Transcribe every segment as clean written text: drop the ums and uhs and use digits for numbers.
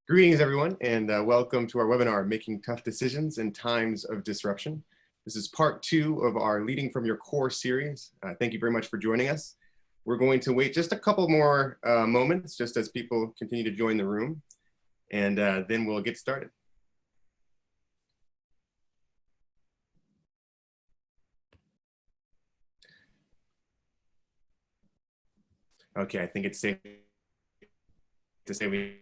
Greetings, everyone, and welcome to our webinar, Making Tough Decisions in Times of Disruption. This is part 2 of our Leading from Your Core series. Thank you very much for joining us. We're going to wait just a couple more moments, just as people continue to join the room, and then we'll get started. Okay, I think it's safe to say we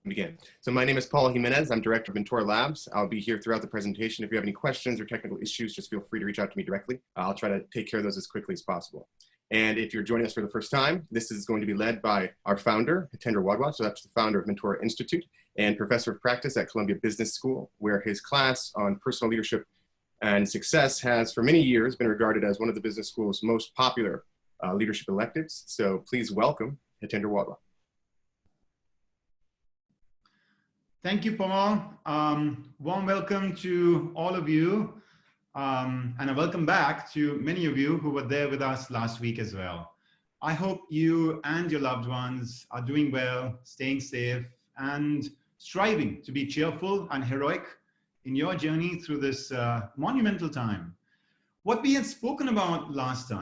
begin. So my name is Paul Jimenez. I'm director of Mentora Labs. I'll be here throughout the presentation. If you have any questions or technical issues, just feel free to reach out to me directly. I'll try to take care of those as quickly as possible. And if you're joining us for the first time, this is going to be led by our founder, Hitendra Wadhwa. So that's the founder of Mentora Institute and professor of practice at Columbia Business School, where his class on personal leadership and success has for many years been regarded as one of the business school's most popular leadership electives. So please welcome Hitendra Wadhwa. Thank you, Paul. Warm welcome to all of you. And a welcome back to many of you who were there with us last week as well. I hope you and your loved ones are doing well, staying safe, and striving to be cheerful and heroic in your journey through this monumental time. What we had spoken about last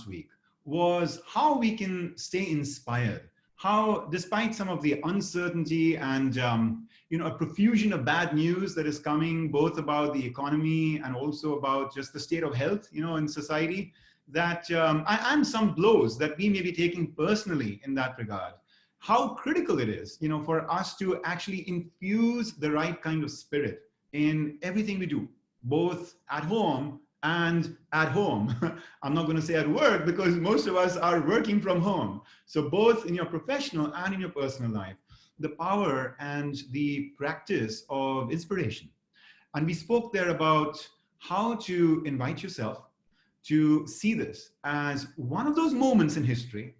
week, was how we can stay inspired. How, despite some of the uncertainty and a profusion of bad news that is coming, both about the economy and also about just the state of health, in society, that and some blows that we may be taking personally in that regard, how critical it is, for us to actually infuse the right kind of spirit in everything we do, both at home and at home. I'm not going to say at work because most of us are working from home. So both in your professional and in your personal life, the power and the practice of inspiration. And we spoke there about how to invite yourself to see this as one of those moments in history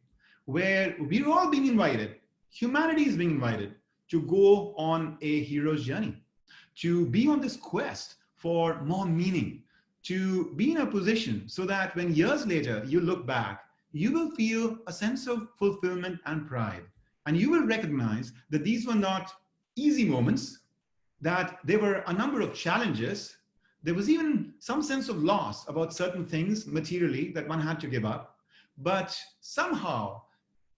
where we're all being invited, humanity is being invited to go on a hero's journey, to be on this quest for more meaning, to be in a position so that when years later you look back, you will feel a sense of fulfillment and pride. And you will recognize that these were not easy moments, that there were a number of challenges. There was even some sense of loss about certain things materially that one had to give up. But somehow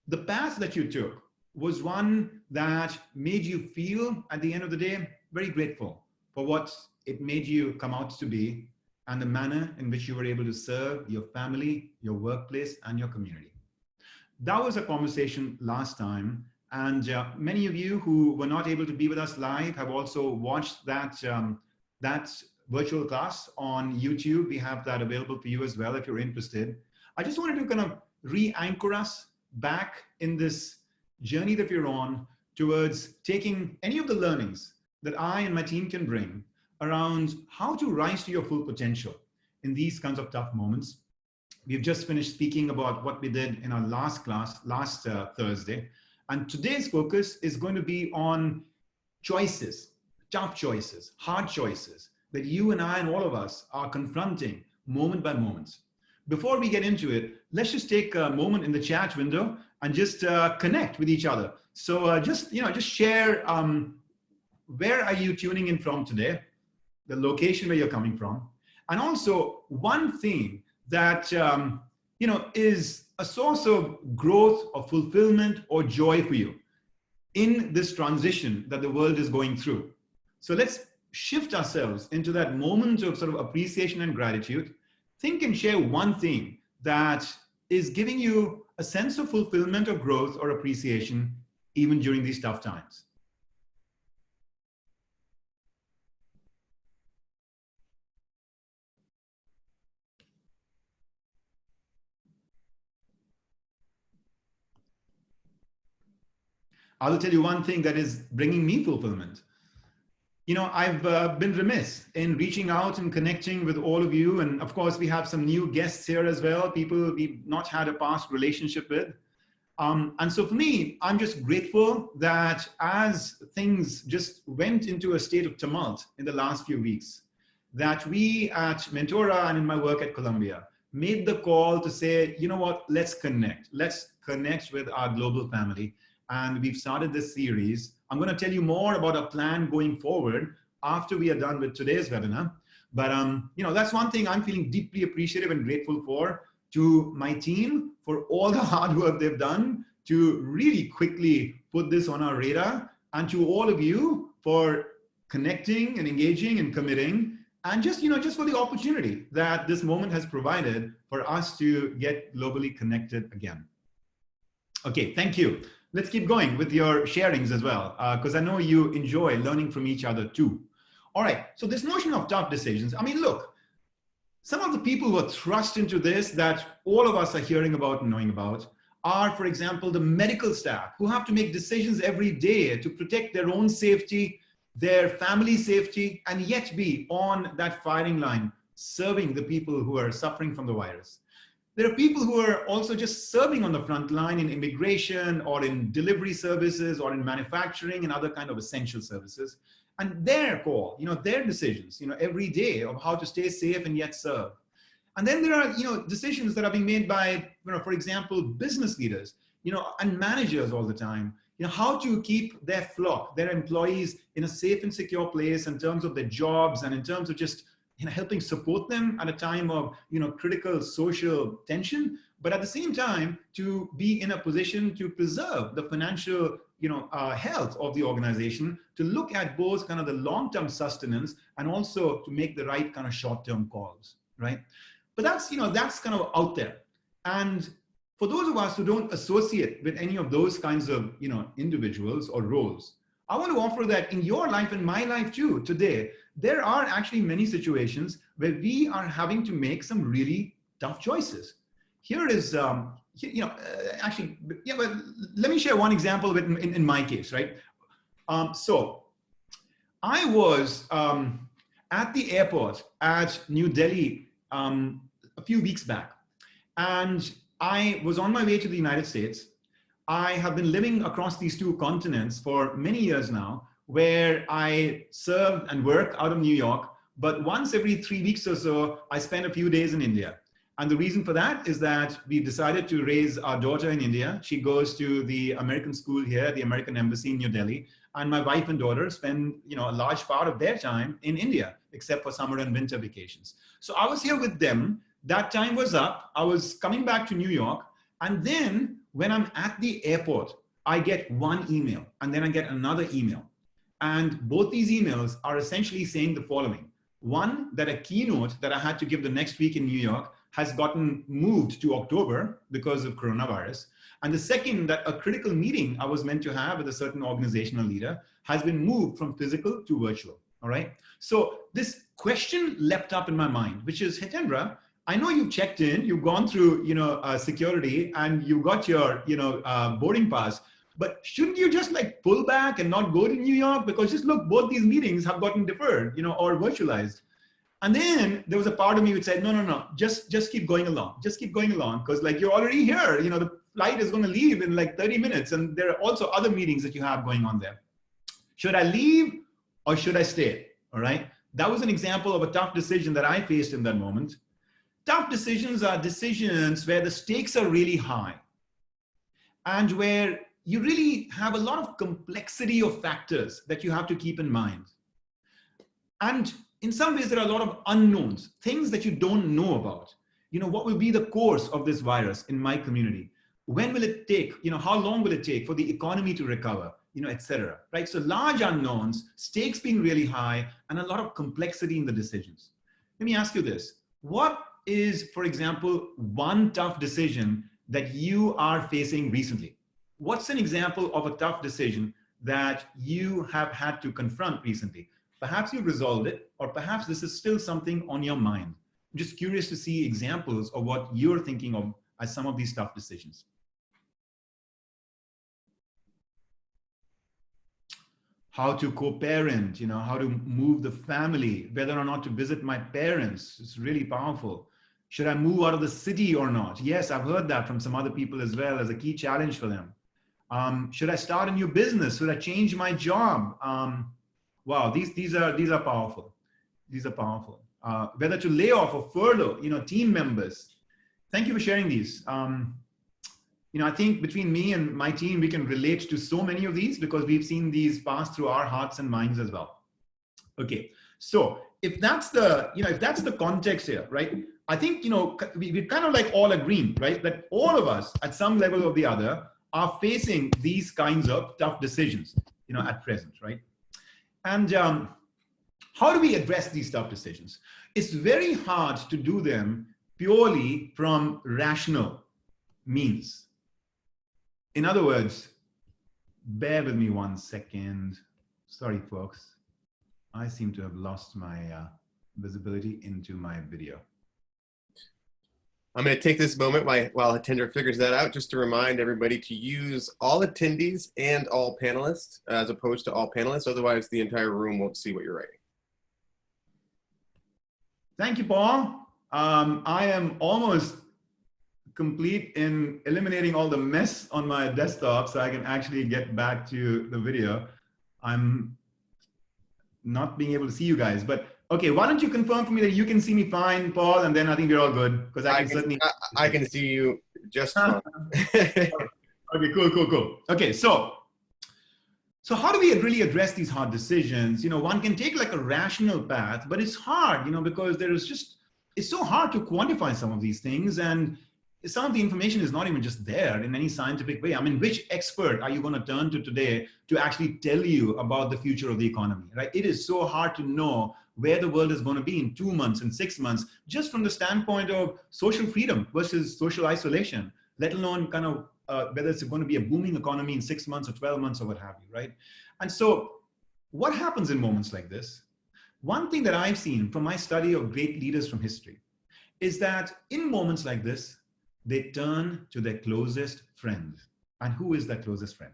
the path that you took was one that made you feel, at the end of the day, very grateful for what it made you come out to be, and the manner in which you were able to serve your family, your workplace, and your community. That was a conversation last time, and many of you who were not able to be with us live have also watched that virtual class on YouTube. We have that available for you as well if you're interested. I just wanted to kind of re-anchor us back in this journey that we're on towards taking any of the learnings that I and my team can bring around how to rise to your full potential in these kinds of tough moments. We've just finished speaking about what we did in our last class, last Thursday. And today's focus is going to be on choices, tough choices, hard choices that you and I and all of us are confronting moment by moment. Before we get into it, let's just take a moment in the chat window and just connect with each other. So just share, where are you tuning in from today? The location where you're coming from, and also one thing that is a source of growth or fulfillment or joy for you in this transition that the world is going through. So let's shift ourselves into that moment of sort of appreciation and gratitude. Think and share one thing that is giving you a sense of fulfillment or growth or appreciation even during these tough times. I will tell you one thing that is bringing me fulfillment. I've been remiss in reaching out and connecting with all of you. And of course, we have some new guests here as well, people we've not had a past relationship with. And so for me, I'm just grateful that as things just went into a state of tumult in the last few weeks, that we at Mentora and in my work at Columbia made the call to say, you know what, let's connect with our global family and we've started this series. I'm going to tell you more about our plan going forward after we are done with today's webinar. But that's one thing I'm feeling deeply appreciative and grateful for, to my team for all the hard work they've done to really quickly put this on our radar, and to all of you for connecting and engaging and committing, and just for the opportunity that this moment has provided for us to get globally connected again. Okay, thank you. Let's keep going with your sharings as well, because I know you enjoy learning from each other too. All right, so this notion of tough decisions, I mean, look, some of the people who are thrust into this that all of us are hearing about and knowing about are, for example, the medical staff who have to make decisions every day to protect their own safety, their family safety, and yet be on that firing line, serving the people who are suffering from the virus. There are people who are also just serving on the front line in immigration or in delivery services or in manufacturing and other kind of essential services. And their call, their decisions, every day of how to stay safe and yet serve. And then there are, decisions that are being made by, for example, business leaders, and managers all the time, how to keep their flock, their employees in a safe and secure place in terms of their jobs and in terms of just, helping support them at a time of, critical social tension, but at the same time to be in a position to preserve the financial, health of the organization, to look at both kind of the long-term sustenance and also to make the right kind of short-term calls, right? But that's, that's kind of out there. And for those of us who don't associate with any of those kinds of, individuals or roles, I want to offer that in your life and my life too today, there are actually many situations where we are having to make some really tough choices. Here is, but let me share one example in my case, right? So I was at the airport at New Delhi a few weeks back, and I was on my way to the United States. I have been living across these two continents for many years now, where I serve and work out of New York, but once every 3 weeks or so, I spend a few days in India. And the reason for that is that we decided to raise our daughter in India. She goes to the American school here, the American Embassy in New Delhi. And my wife and daughter spend, a large part of their time in India, except for summer and winter vacations. So I was here with them. That time was up. I was coming back to New York. And then when I'm at the airport, I get one email and then I get another email. And both these emails are essentially saying the following. One, that a keynote that I had to give the next week in New York has gotten moved to October because of coronavirus. And the second, that a critical meeting I was meant to have with a certain organizational leader has been moved from physical to virtual, all right? So this question leapt up in my mind, which is, Hitendra, I know you've checked in, you've gone through, security, and you got your, boarding pass, but shouldn't you just like pull back and not go to New York? Because just look, both these meetings have gotten deferred, or virtualized. And then there was a part of me which said, no, just keep going along. Just keep going along. Because like you're already here, the flight is going to leave in like 30 minutes. And there are also other meetings that you have going on there. Should I leave or should I stay? All right. That was an example of a tough decision that I faced in that moment. Tough decisions are decisions where the stakes are really high and where you really have a lot of complexity of factors that you have to keep in mind. And in some ways, there are a lot of unknowns, things that you don't know about. What will be the course of this virus in my community? When will it take? How long will it take for the economy to recover? Et cetera, right? So large unknowns, stakes being really high, and a lot of complexity in the decisions. Let me ask you this. What is, for example, one tough decision that you are facing recently? What's an example of a tough decision that you have had to confront recently? Perhaps you've resolved it, or perhaps this is still something on your mind. I'm just curious to see examples of what you're thinking of as some of these tough decisions. How to co-parent, how to move the family, whether or not to visit my parents. It's really powerful. Should I move out of the city or not? Yes, I've heard that from some other people as well as a key challenge for them. Should I start a new business? Should I change my job? Wow, these are powerful. These are powerful. Whether to lay off or furlough, team members. Thank you for sharing these. I think between me and my team, we can relate to so many of these because we've seen these pass through our hearts and minds as well. Okay, so if that's the context here, right? I think, we're kind of like all agreeing, right? That all of us at some level or the other are facing these kinds of tough decisions, at present, right? And how do we address these tough decisions? It's very hard to do them purely from rational means. In other words, bear with me 1 second. Sorry, folks. I seem to have lost my visibility into my video. I'm going to take this moment while Hitendra figures that out, just to remind everybody to use all attendees and all panelists as opposed to all panelists. Otherwise, the entire room won't see what you're writing. Thank you, Paul. I am almost complete in eliminating all the mess on my desktop so I can actually get back to the video. I'm not being able to see you guys, but okay, why don't you confirm for me that you can see me fine, Paul, and then I think we're all good, because I can see you just fine. Okay, cool. Okay, so how do we really address these hard decisions? One can take like a rational path, but it's hard, because it's so hard to quantify some of these things, and some of the information is not even just there in any scientific way. I mean, which expert are you going to turn to today to actually tell you about the future of the economy, right? It is so hard to know where the world is going to be in 2 months and 6 months, just from the standpoint of social freedom versus social isolation, let alone kind of whether it's going to be a booming economy in 6 months or 12 months or what have you, right? And so what happens in moments like this? One thing that I've seen from my study of great leaders from history is that in moments like this, they turn to their closest friend. And who is that closest friend?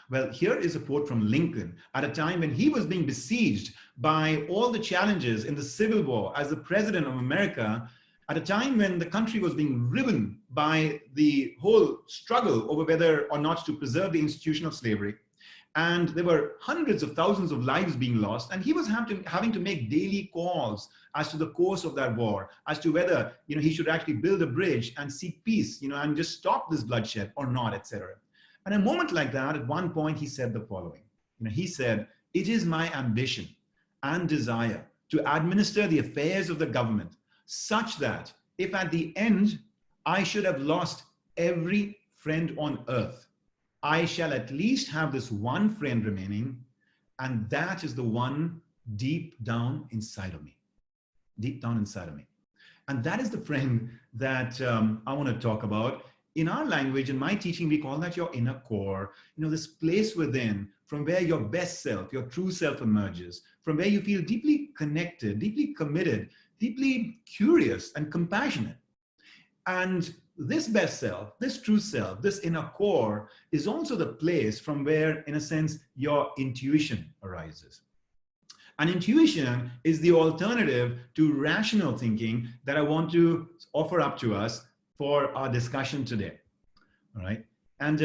Well, here is a quote from Lincoln at a time when he was being besieged by all the challenges in the Civil War as the president of America, at a time when the country was being riven by the whole struggle over whether or not to preserve the institution of slavery. And there were hundreds of thousands of lives being lost. And he was having to make daily calls as to the course of that war, as to whether he should actually build a bridge and seek peace, and just stop this bloodshed or not, etc. And a moment like that, at one point, he said the following. He said, "It is my ambition and desire to administer the affairs of the government such that if at the end I should have lost every friend on earth, I shall at least have this one friend remaining, and that is the one deep down inside of me." Deep down inside of me. And that is the friend that I want to talk about. In our language, in my teaching, we call that your inner core, this place within from where your best self, your true self emerges, from where you feel deeply connected, deeply committed, deeply curious and compassionate. And this best self, this true self, this inner core is also the place from where, in a sense, your intuition arises. And intuition is the alternative to rational thinking that I want to offer up to us for our discussion today. All right. And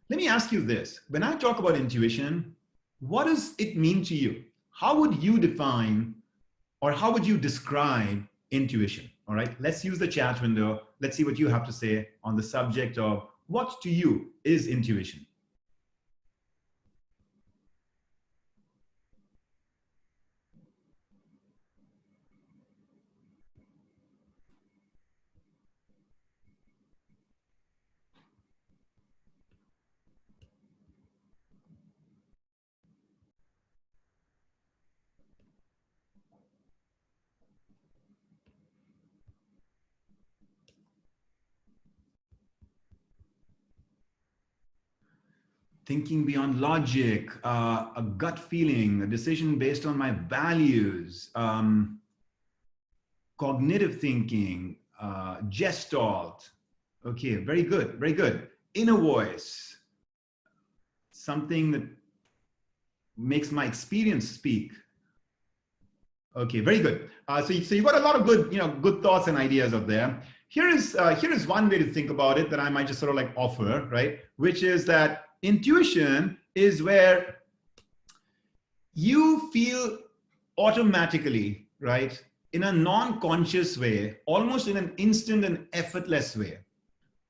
let me ask you this. When I talk about intuition, what does it mean to you? How would you define or how would you describe intuition? All right. Let's use the chat window. Let's see what you have to say on the subject of what to you is intuition. Thinking beyond logic, a gut feeling, a decision based on my values, cognitive thinking, gestalt. Okay, very good, very good. Inner voice, something that makes my experience speak. Okay, very good. So you've got a lot of good, good thoughts and ideas up there. Here is one way to think about it that I might just sort of like offer, right? Which is that intuition is where you feel automatically, right, in a non-conscious way, almost in an instant and effortless way,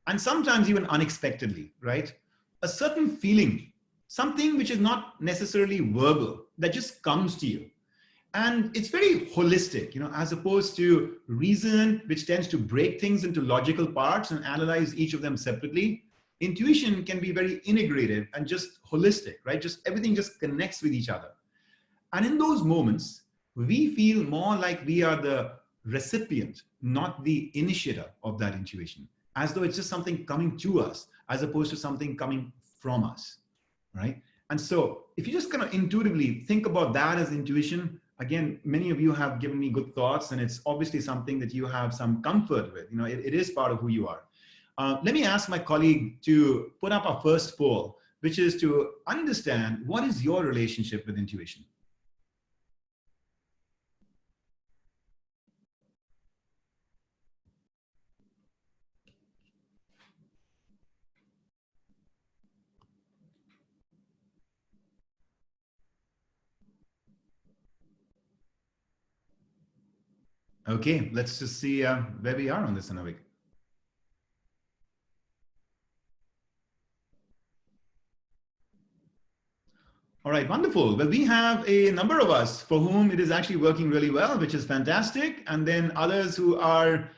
and sometimes even unexpectedly, right? A certain feeling, something which is not necessarily verbal, that just comes to you. And it's very holistic, as opposed to reason, which tends to break things into logical parts and analyze each of them separately. Intuition can be very integrative and just holistic, right? Just everything just connects with each other. And in those moments, we feel more like we are the recipient, not the initiator of that intuition, as though it's just something coming to us, as opposed to something coming from us, right? And so if you just kind of intuitively think about that as intuition, again, many of you have given me good thoughts, and it's obviously something that you have some comfort with. It is part of who you are. Let me ask my colleague to put up our first poll, which is to understand, what is your relationship with intuition? Okay, let's just see where we are on this, Anavik. All right, wonderful. Well, we have a number of us for whom it is actually working really well, which is fantastic. And then others who are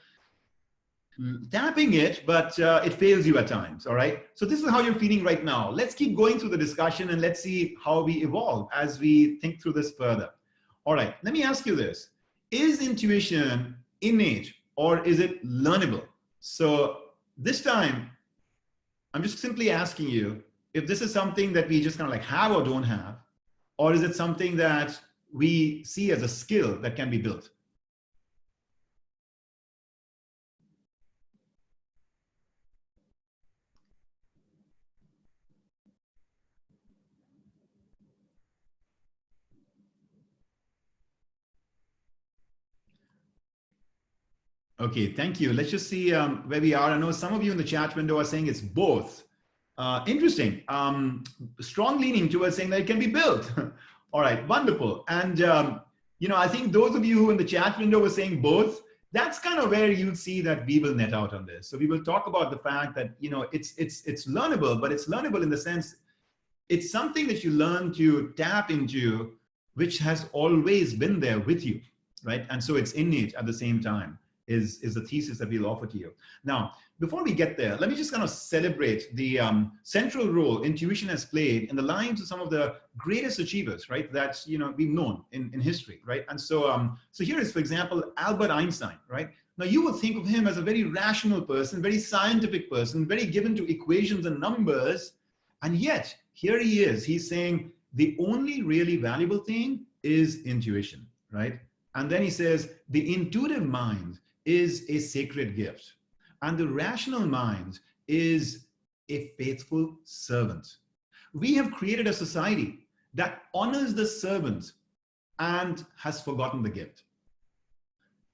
tapping it, but it fails you at times. All right. So this is how you're feeling right now. Let's keep going through the discussion and let's see how we evolve as we think through this further. All right. Let me ask you this. Is intuition innate or is it learnable? So this time, I'm just simply asking you if this is something that we just kind of like have or don't have, or is it something that we see as a skill that can be built? Okay, thank you. Let's just see where we are. I know some of you in the chat window are saying it's both. Interesting. Strong leaning towards saying that it can be built. All right, wonderful. And I think those of you who in the chat window were saying both, that's kind of where you'll see that we will net out on this. So we will talk about the fact that it's learnable, but it's learnable in the sense it's something that you learn to tap into, which has always been there with you, right? And so it's innate at the same time. Is the thesis that we'll offer to you. Now, before we get there, let me just kind of celebrate the central role intuition has played in the lives of some of the greatest achievers, right? That's, we've known in history, right? And so, so here is, for example, Albert Einstein, right? Now, you would think of him as a very rational person, very scientific person, very given to equations and numbers. And yet, here he is. He's saying the only really valuable thing is intuition, right? And then he says, the intuitive mind is a sacred gift, and the rational mind is a faithful servant. We have created a society that honors the servant and has forgotten the gift.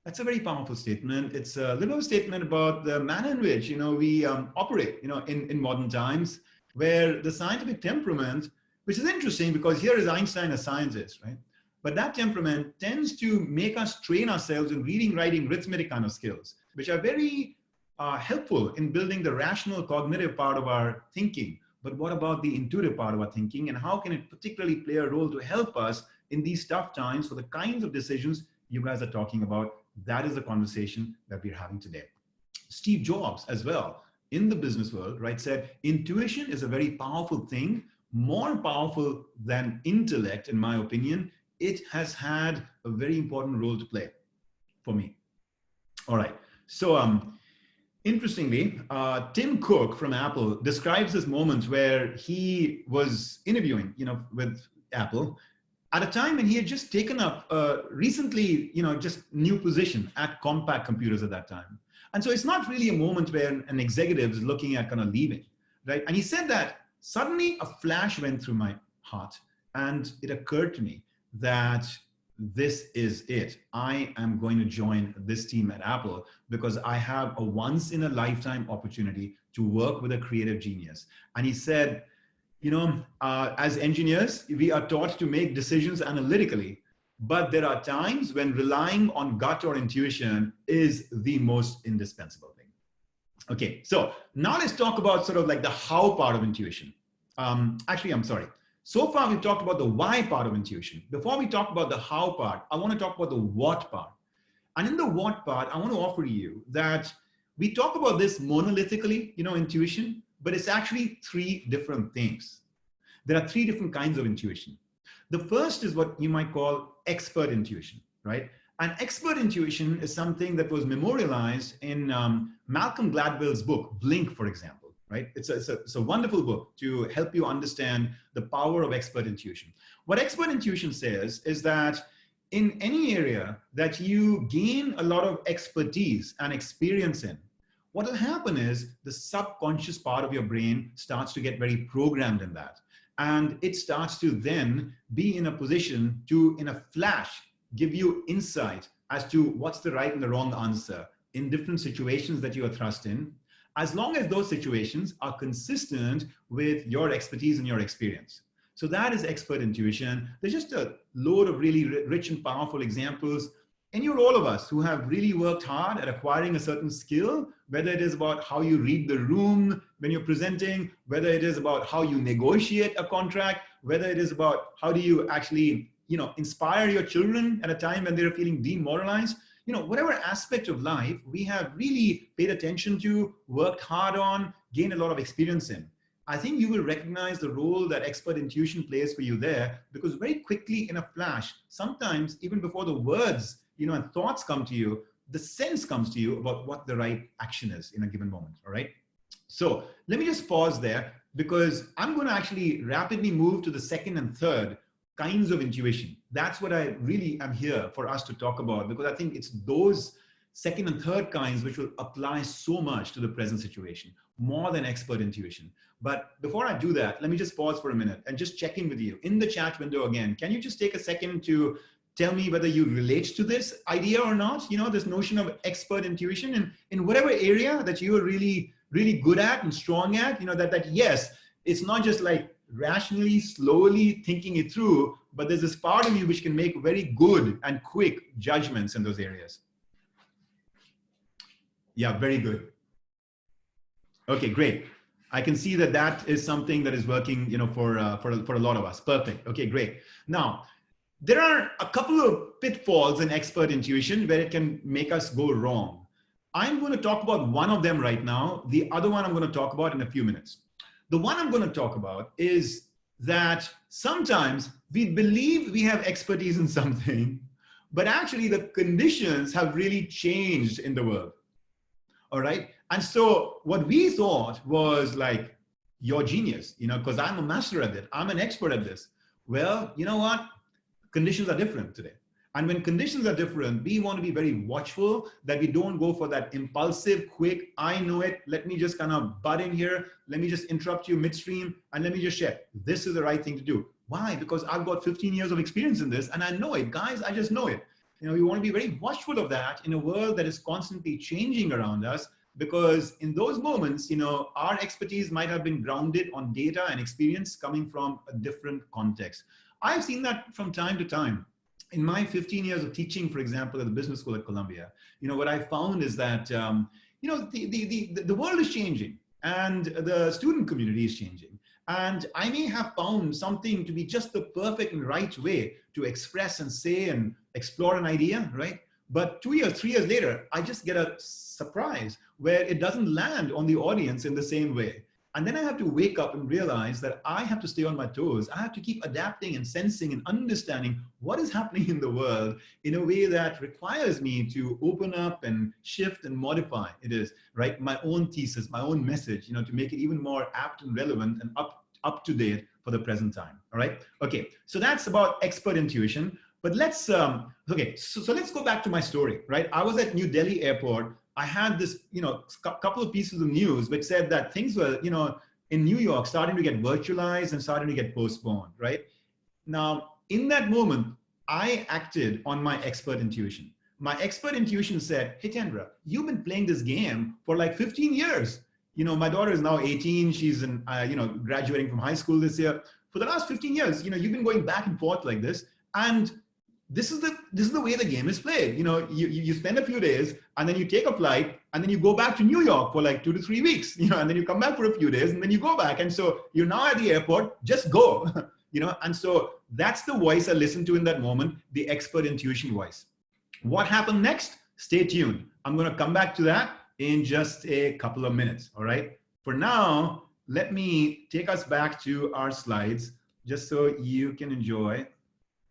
That's a very powerful statement. It's a little statement about the manner in which we operate in modern times, where the scientific temperament, which is interesting because here is Einstein a scientist, right? But that temperament tends to make us train ourselves in reading, writing, arithmetic kind of skills, which are very helpful in building the rational cognitive part of our thinking. But what about the intuitive part of our thinking, and how can it particularly play a role to help us in these tough times for the kinds of decisions you guys are talking about? That is the conversation that we're having today. Steve Jobs as well, in the business world, right, said intuition is a very powerful thing, more powerful than intellect, in my opinion. It has had a very important role to play for me. All right. So interestingly, Tim Cook from Apple describes this moment where he was interviewing, with Apple at a time when he had just taken up recently, just new position at Compaq Computers at that time. And so it's not really a moment where an executive is looking at kind of leaving, right? And he said that suddenly a flash went through my heart, and it occurred to me that this is it. I am going to join this team at Apple because I have a once in a lifetime opportunity to work with a creative genius. And he said, as engineers, we are taught to make decisions analytically, but there are times when relying on gut or intuition is the most indispensable thing. Okay, so now let's talk about sort of like the how part of intuition. Actually, I'm sorry. So far, we've talked about the why part of intuition. Before we talk about the how part, I want to talk about the what part. And in the what part, I want to offer you that we talk about this monolithically, intuition, but it's actually three different things. There are three different kinds of intuition. The first is what you might call expert intuition, right? And expert intuition is something that was memorialized in Malcolm Gladwell's book, Blink, for example, right? It's a wonderful book to help you understand the power of expert intuition. What expert intuition says is that in any area that you gain a lot of expertise and experience in, what will happen is the subconscious part of your brain starts to get very programmed in that. And it starts to then be in a position to, in a flash, give you insight as to what's the right and the wrong answer in different situations that you are thrust in, as long as those situations are consistent with your expertise and your experience. So that is expert intuition. There's just a load of really rich and powerful examples. And you're all of us who have really worked hard at acquiring a certain skill, whether it is about how you read the room when you're presenting, whether it is about how you negotiate a contract, whether it is about how do you actually, inspire your children at a time when they're feeling demoralized. Whatever aspect of life we have really paid attention to, worked hard on, gained a lot of experience in. I think you will recognize the role that expert intuition plays for you there, because very quickly in a flash, sometimes even before the words, and thoughts come to you, the sense comes to you about what the right action is in a given moment, all right? So let me just pause there, because I'm going to actually rapidly move to the second and third kinds of intuition. That's what I really am here for us to talk about, because I think it's those second and third kinds which will apply so much to the present situation, more than expert intuition. But before I do that, let me just pause for a minute and just check in with you. In the chat window again, can you just take a second to tell me whether you relate to this idea or not? This notion of expert intuition, and in whatever area that you are really, really good at and strong at, that yes, it's not just like rationally, slowly thinking it through, but there's this part of you which can make very good and quick judgments in those areas. Yeah, very good. Okay, great. I can see that that is something that is working, for a lot of us. Perfect. Okay, great. Now, there are a couple of pitfalls in expert intuition where it can make us go wrong. I'm going to talk about one of them right now. The other one I'm going to talk about in a few minutes. The one I'm going to talk about is that sometimes we believe we have expertise in something, but actually the conditions have really changed in the world. All right. And so what we thought was like, you're genius, because I'm a master at it. I'm an expert at this. Well, you know what? Conditions are different today. And when conditions are different, we want to be very watchful that we don't go for that impulsive, quick, I know it, let me just kind of butt in here, let me just interrupt you midstream, and let me just share. This is the right thing to do. Why? Because I've got 15 years of experience in this, and I know it. Guys, I just know it. We want to be very watchful of that in a world that is constantly changing around us, because in those moments, our expertise might have been grounded on data and experience coming from a different context. I've seen that from time to time. In my 15 years of teaching, for example, at the business school at Columbia, what I found is that, the world is changing and the student community is changing. And I may have found something to be just the perfect and right way to express and say and explore an idea, right? But 2 years, 3 years later, I just get a surprise where it doesn't land on the audience in the same way. And then I have to wake up and realize that I have to stay on my toes. I have to keep adapting and sensing and understanding what is happening in the world in a way that requires me to open up and shift and modify it is, right? My own thesis, my own message, to make it even more apt and relevant and up to date for the present time, all right? Okay, so that's about expert intuition. But let's, okay, so let's go back to my story, right? I was at New Delhi airport. I had this, couple of pieces of news which said that things were, in New York starting to get virtualized and starting to get postponed, right? Now, in that moment, I acted on my expert intuition. My expert intuition said, Hitendra, you've been playing this game for like 15 years. My daughter is now 18. She's in, graduating from high school this year. For the last 15 years, you've been going back and forth like this. And this is the way the game is played. You spend a few days and then you take a flight and then you go back to New York for like 2 to 3 weeks, and then you come back for a few days and then you go back. And so you're now at the airport, just go, and so that's the voice I listened to in that moment, the expert intuition voice. What happened next? Stay tuned. I'm going to come back to that in just a couple of minutes. All right. For now, let me take us back to our slides just so you can enjoy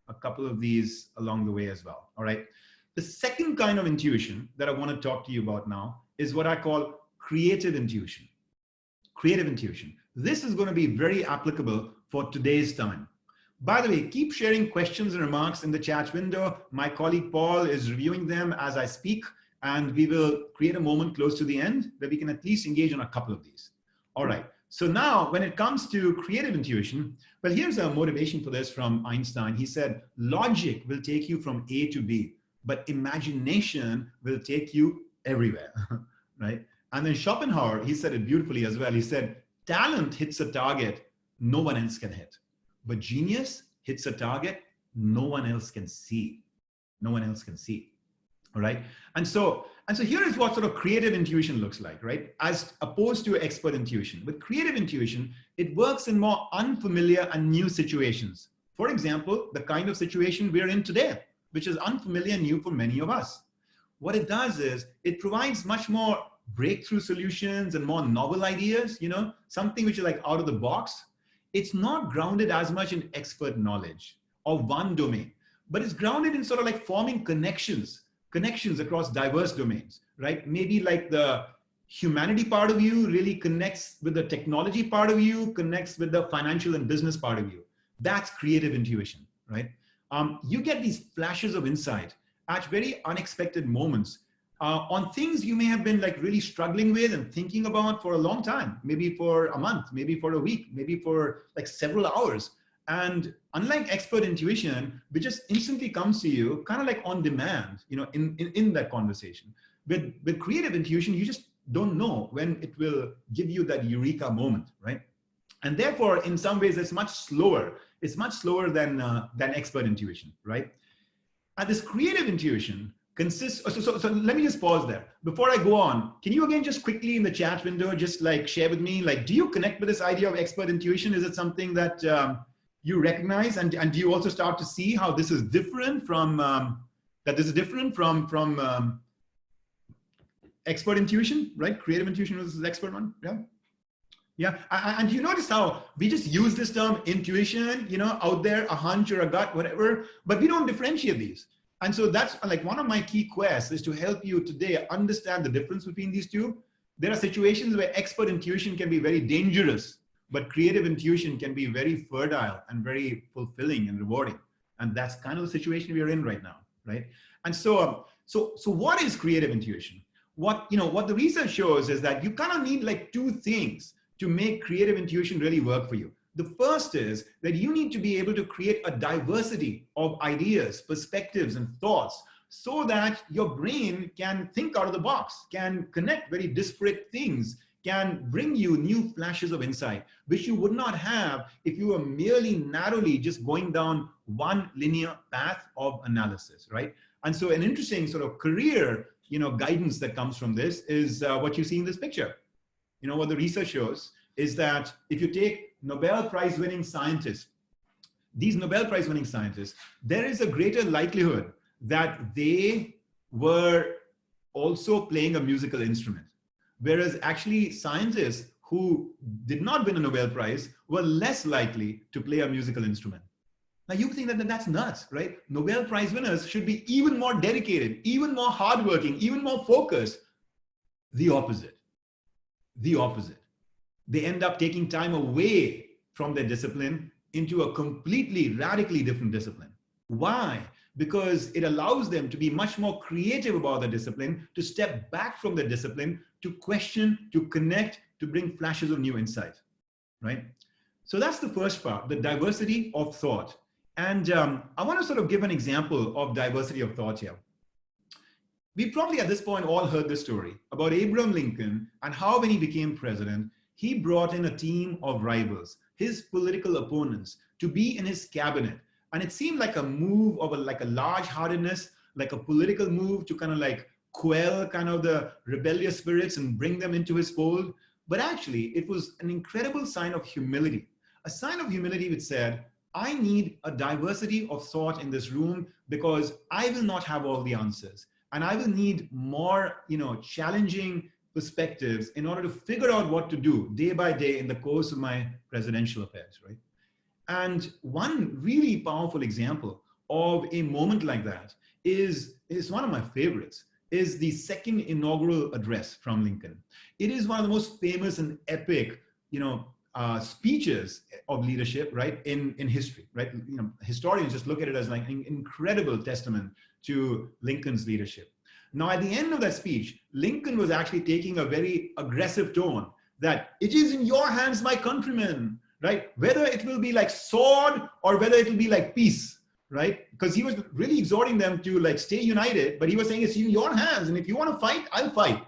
a couple of these along the way as well. All right. The second kind of intuition that I want to talk to you about now is what I call creative intuition. Creative intuition. This is going to be very applicable for today's time. By the way, keep sharing questions and remarks in the chat window. My colleague Paul is reviewing them as I speak, and we will create a moment close to the end that we can at least engage on a couple of these. All right. So now when it comes to creative intuition, well, here's a motivation for this from Einstein. He said, logic will take you from A to B, but imagination will take you everywhere, right? And then Schopenhauer, he said it beautifully as well. He said, talent hits a target no one else can hit, but genius hits a target no one else can see. No one else can see. All right. And so here is what sort of creative intuition looks like, right? As opposed to expert intuition. With creative intuition, it works in more unfamiliar and new situations. For example, the kind of situation we're in today, which is unfamiliar and new for many of us. What it does is it provides much more breakthrough solutions and more novel ideas, something which is like out of the box. It's not grounded as much in expert knowledge of one domain, but it's grounded in sort of like forming connections across diverse domains, right? Maybe like the humanity part of you really connects with the technology part of you, connects with the financial and business part of you. That's creative intuition, right? You get these flashes of insight at very unexpected moments on things you may have been like really struggling with and thinking about for a long time, maybe for a month, maybe for a week, maybe for like several hours. And unlike expert intuition, which just instantly comes to you kind of like on demand, in that conversation. With creative intuition, you just don't know when it will give you that eureka moment, right? And therefore, in some ways, it's much slower. It's much slower than expert intuition, right? And this creative intuition consists, so let me just pause there. Before I go on, can you again just quickly in the chat window, just like share with me, like, do you connect with this idea of expert intuition? Is it something that you recognize, and do you also start to see how this is different from expert intuition, right? Creative intuition versus expert one, yeah. Yeah, and you notice how we just use this term intuition, out there, a hunch or a gut, whatever, but we don't differentiate these. And so that's like one of my key quests is to help you today understand the difference between these two. There are situations where expert intuition can be very dangerous, but creative intuition can be very fertile and very fulfilling and rewarding. And that's kind of the situation we are in right now, right? And so what is creative intuition? What the research shows is that you kind of need like two things to make creative intuition really work for you. The first is that you need to be able to create a diversity of ideas, perspectives, and thoughts so that your brain can think out of the box, can connect very disparate things, can bring you new flashes of insight, which you would not have if you were merely narrowly just going down one linear path of analysis, right? And so an interesting sort of career, guidance that comes from this is what you see in this picture. What the research shows is that if you take Nobel Prize winning scientists, these Nobel Prize winning scientists, there is a greater likelihood that they were also playing a musical instrument. Whereas actually scientists who did not win a Nobel Prize were less likely to play a musical instrument. Now you think that that's nuts, right? Nobel Prize winners should be even more dedicated, even more hardworking, even more focused. The opposite. The opposite. They end up taking time away from their discipline into a completely radically different discipline. Why? Because it allows them to be much more creative about their discipline, to step back from their discipline, to question, to connect, to bring flashes of new insight, right? So that's the first part, the diversity of thought. And I want to sort of give an example of diversity of thought here. We probably at this point all heard the story about Abraham Lincoln and how when he became president, he brought in a team of rivals, his political opponents, to be in his cabinet. And it seemed like a move of like a large-heartedness, like a political move to kind of like quell kind of the rebellious spirits and bring them into his fold. But actually, it was an incredible sign of humility, a sign of humility which said, I need a diversity of thought in this room because I will not have all the answers. And I will need more, challenging perspectives in order to figure out what to do day by day in the course of my presidential affairs, right? And one really powerful example of a moment like that is one of my favorites, is the second inaugural address from Lincoln. It is one of the most famous and epic, speeches of leadership, right, in history, right? Historians just look at it as like an incredible testament to Lincoln's leadership. Now, at the end of that speech, Lincoln was actually taking a very aggressive tone that it is in your hands, my countrymen, right? Whether it will be like sword or whether it will be like peace, right? Because he was really exhorting them to like stay united, but he was saying it's in your hands. And if you want to fight, I'll fight,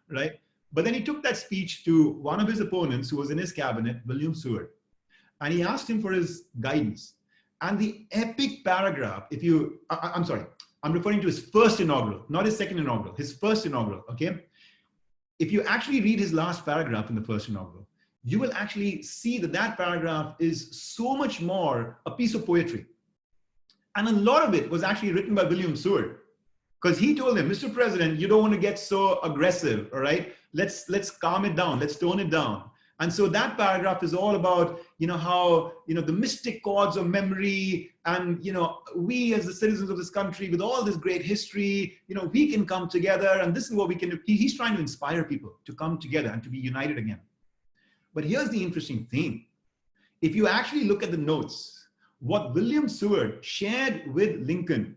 right? But then he took that speech to one of his opponents who was in his cabinet, William Seward, and he asked him for his guidance. And the epic paragraph, I'm sorry, I'm referring to his first inaugural, not his second inaugural, his first inaugural, okay? If you actually read his last paragraph in the first inaugural, you will actually see that that paragraph is so much more a piece of poetry. And a lot of it was actually written by William Seward, because he told him, Mr. President, you don't want to get so aggressive, all right? Let's calm it down, let's tone it down. And so that paragraph is all about, how, the mystic chords of memory and, we as the citizens of this country with all this great history, we can come together and this is what we can do. He's trying to inspire people to come together and to be united again. But here's the interesting thing. If you actually look at the notes, what William Seward shared with Lincoln,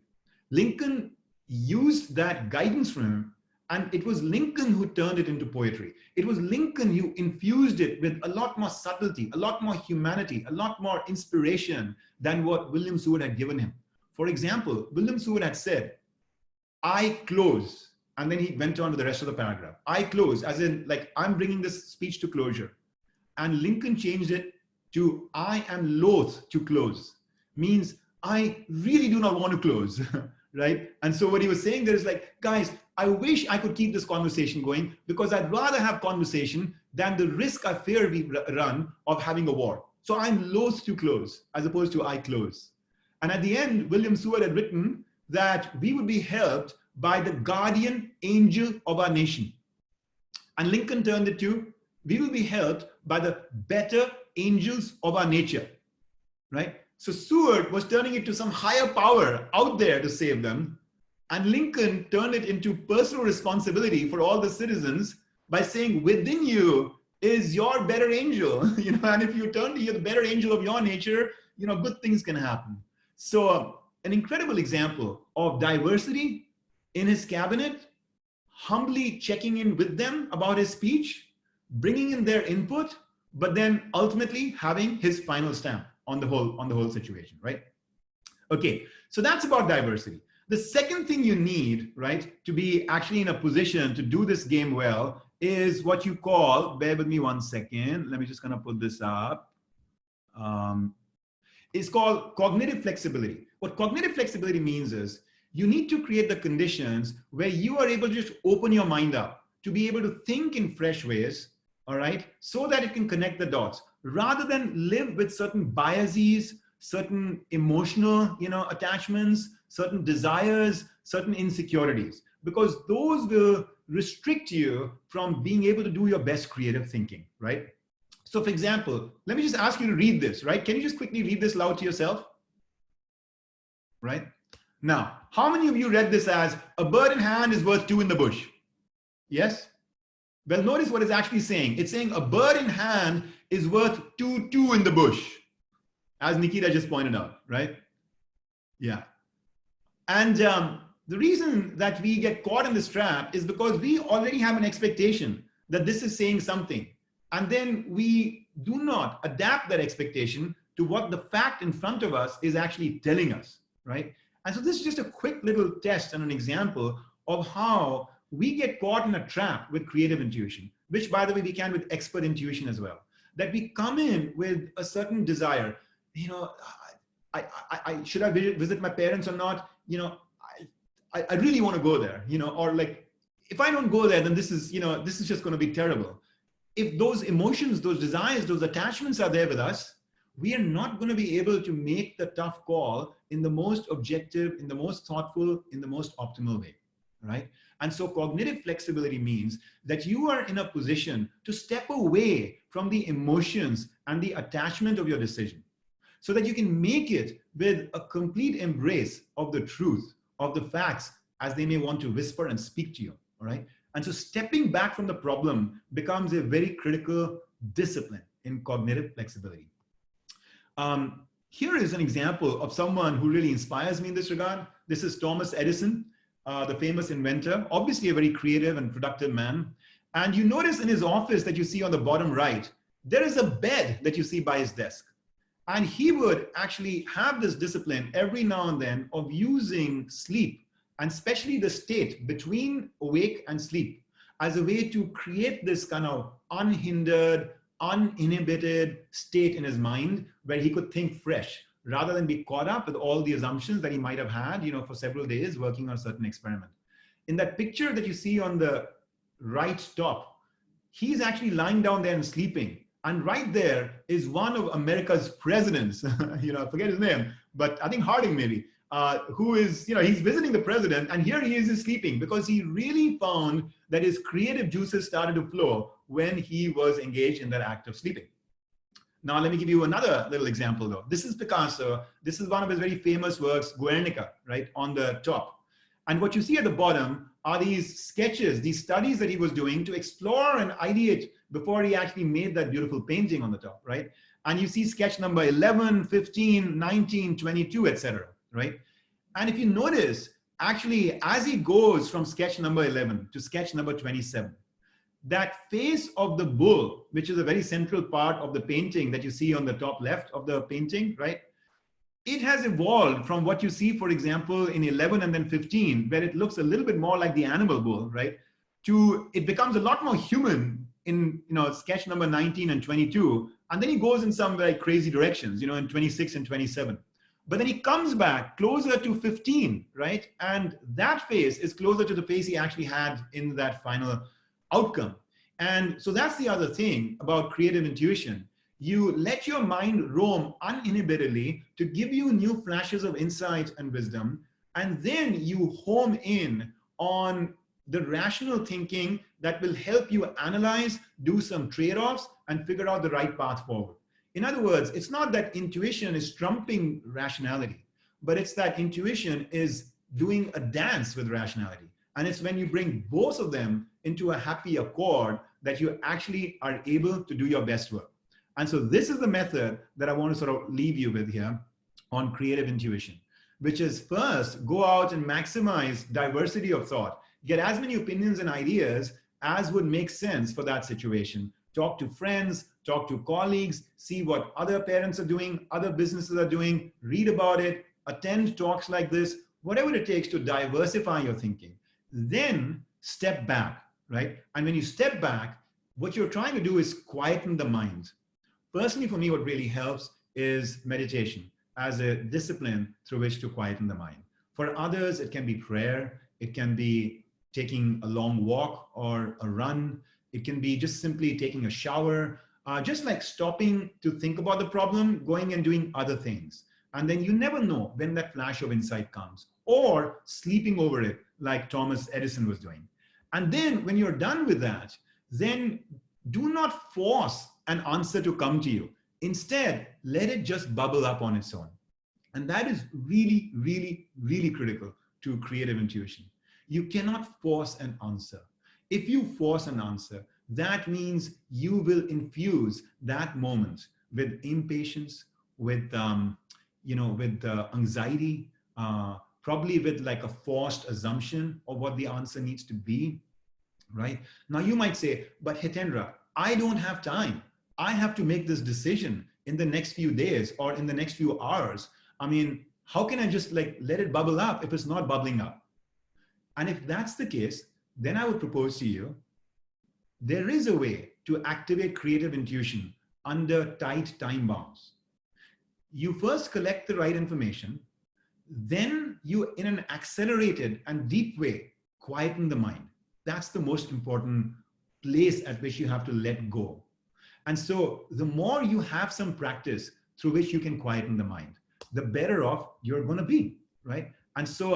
Lincoln used that guidance from him, and it was Lincoln who turned it into poetry. It was Lincoln who infused it with a lot more subtlety, a lot more humanity, a lot more inspiration than what William Seward had given him. For example, William Seward had said, I close, and then he went on to the rest of the paragraph. I close, as in like, I'm bringing this speech to closure. And Lincoln changed it to, I am loath to close, means I really do not want to close, right? And so what he was saying there is like, guys, I wish I could keep this conversation going because I'd rather have conversation than the risk I fear we run of having a war. So I'm loath to close as opposed to I close. And at the end, William Seward had written that we would be helped by the guardian angel of our nation. And Lincoln turned it to, we will be helped by the better angels of our nature, right? So Seward was turning it to some higher power out there to save them. And Lincoln turned it into personal responsibility for all the citizens by saying, within you is your better angel, and if you turn to the better angel of your nature, good things can happen. So an incredible example of diversity in his cabinet, humbly checking in with them about his speech, bringing in their input, but then ultimately having his final stamp on the whole situation, right? Okay, so that's about diversity. The second thing you need, right, to be actually in a position to do this game well is what you call, bear with me one second, let me just kind of put this up. It's called cognitive flexibility. What cognitive flexibility means is you need to create the conditions where you are able to just open your mind up, to be able to think in fresh ways, all right, so that it can connect the dots, rather than live with certain biases, certain emotional, attachments, certain desires, certain insecurities, because those will restrict you from being able to do your best creative thinking, right? So for example, let me just ask you to read this, right? Can you just quickly read this loud to yourself? Right? Now, how many of you read this as a bird in hand is worth two in the bush? Yes? Well, notice what it's actually saying. It's saying a bird in hand is worth two in the bush, as Nikita just pointed out, right? Yeah. And the reason that we get caught in this trap is because we already have an expectation that this is saying something. And then we do not adapt that expectation to what the fact in front of us is actually telling us, right? And so this is just a quick little test and an example of how we get caught in a trap with creative intuition, which, by the way, we can with expert intuition as well. That we come in with a certain desire. should I visit my parents or not? You know, I really want to go there, you know, or like, if I don't go there, then this is, you know, this is just going to be terrible. If those emotions, those desires, those attachments are there with us, we are not going to be able to make the tough call in the most objective, in the most thoughtful, in the most optimal way, right? And so cognitive flexibility means that you are in a position to step away from the emotions and the attachment of your decision so that you can make it with a complete embrace of the truth, of the facts, as they may want to whisper and speak to you, all right? And so stepping back from the problem becomes a very critical discipline in cognitive flexibility. Here is an example of someone who really inspires me in this regard. This is Thomas Edison, the famous inventor, obviously a very creative and productive man. And you notice in his office that you see on the bottom right, there is a bed that you see by his desk. And he would actually have this discipline every now and then of using sleep, and especially the state between awake and sleep, as a way to create this kind of unhindered, uninhibited state in his mind where he could think fresh rather than be caught up with all the assumptions that he might have had, you know, for several days working on a certain experiment. In that picture that you see on the right top, he's actually lying down there and sleeping. And right there is one of America's presidents, you know, I forget his name, but I think Harding maybe, who is, you know, he's visiting the president, and here he is sleeping because he really found that his creative juices started to flow when he was engaged in that act of sleeping. Now, let me give you another little example though. This is Picasso. This is one of his very famous works, Guernica, right, on the top. And what you see at the bottom are these sketches, these studies that he was doing to explore and ideate before he actually made that beautiful painting on the top, right? And you see sketch number 11, 15, 19, 22, etc., right? And if you notice, actually, as he goes from sketch number 11 to sketch number 27, that face of the bull, which is a very central part of the painting that you see on the top left of the painting, right? It has evolved from what you see, for example, in 11 and then 15, where it looks a little bit more like the animal bull, right? To it becomes a lot more human in, you know, sketch number 19 and 22. And then he goes in some very crazy directions, you know, in 26 and 27. But then he comes back closer to 15, right? And that face is closer to the face he actually had in that final outcome. And so that's the other thing about creative intuition. You let your mind roam uninhibitedly to give you new flashes of insight and wisdom. And then you home in on the rational thinking that will help you analyze, do some trade-offs, and figure out the right path forward. In other words, it's not that intuition is trumping rationality, but it's that intuition is doing a dance with rationality. And it's when you bring both of them into a happy accord that you actually are able to do your best work. And so this is the method that I want to sort of leave you with here on creative intuition, which is first, go out and maximize diversity of thought. Get as many opinions and ideas as would make sense for that situation. Talk to friends, talk to colleagues, see what other parents are doing, other businesses are doing, read about it, attend talks like this, whatever it takes to diversify your thinking. Then step back, right? And when you step back, what you're trying to do is quieten the mind. Personally, for me, what really helps is meditation as a discipline through which to quieten the mind. For others, it can be prayer. It can be taking a long walk or a run. It can be just simply taking a shower, just like stopping to think about the problem, going and doing other things. And then you never know when that flash of insight comes, or sleeping over it like Thomas Edison was doing. And then when you're done with that, then do not force an answer to come to you. Instead, let it just bubble up on its own. And that is really, really, really critical to creative intuition. You cannot force an answer. If you force an answer, that means you will infuse that moment with impatience, with anxiety, probably with like a forced assumption of what the answer needs to be, right? Now you might say, but Hitendra, I don't have time. I have to make this decision in the next few days or in the next few hours. I mean, how can I just like let it bubble up if it's not bubbling up? And if that's the case, then I would propose to you, there is a way to activate creative intuition under tight time bounds. you first collect the right information, then you, in an accelerated and deep way, quieten the mind. That's the most important place at which you have to let go. And so the more you have some practice through which you can quieten the mind, the better off you're going to be, right? And so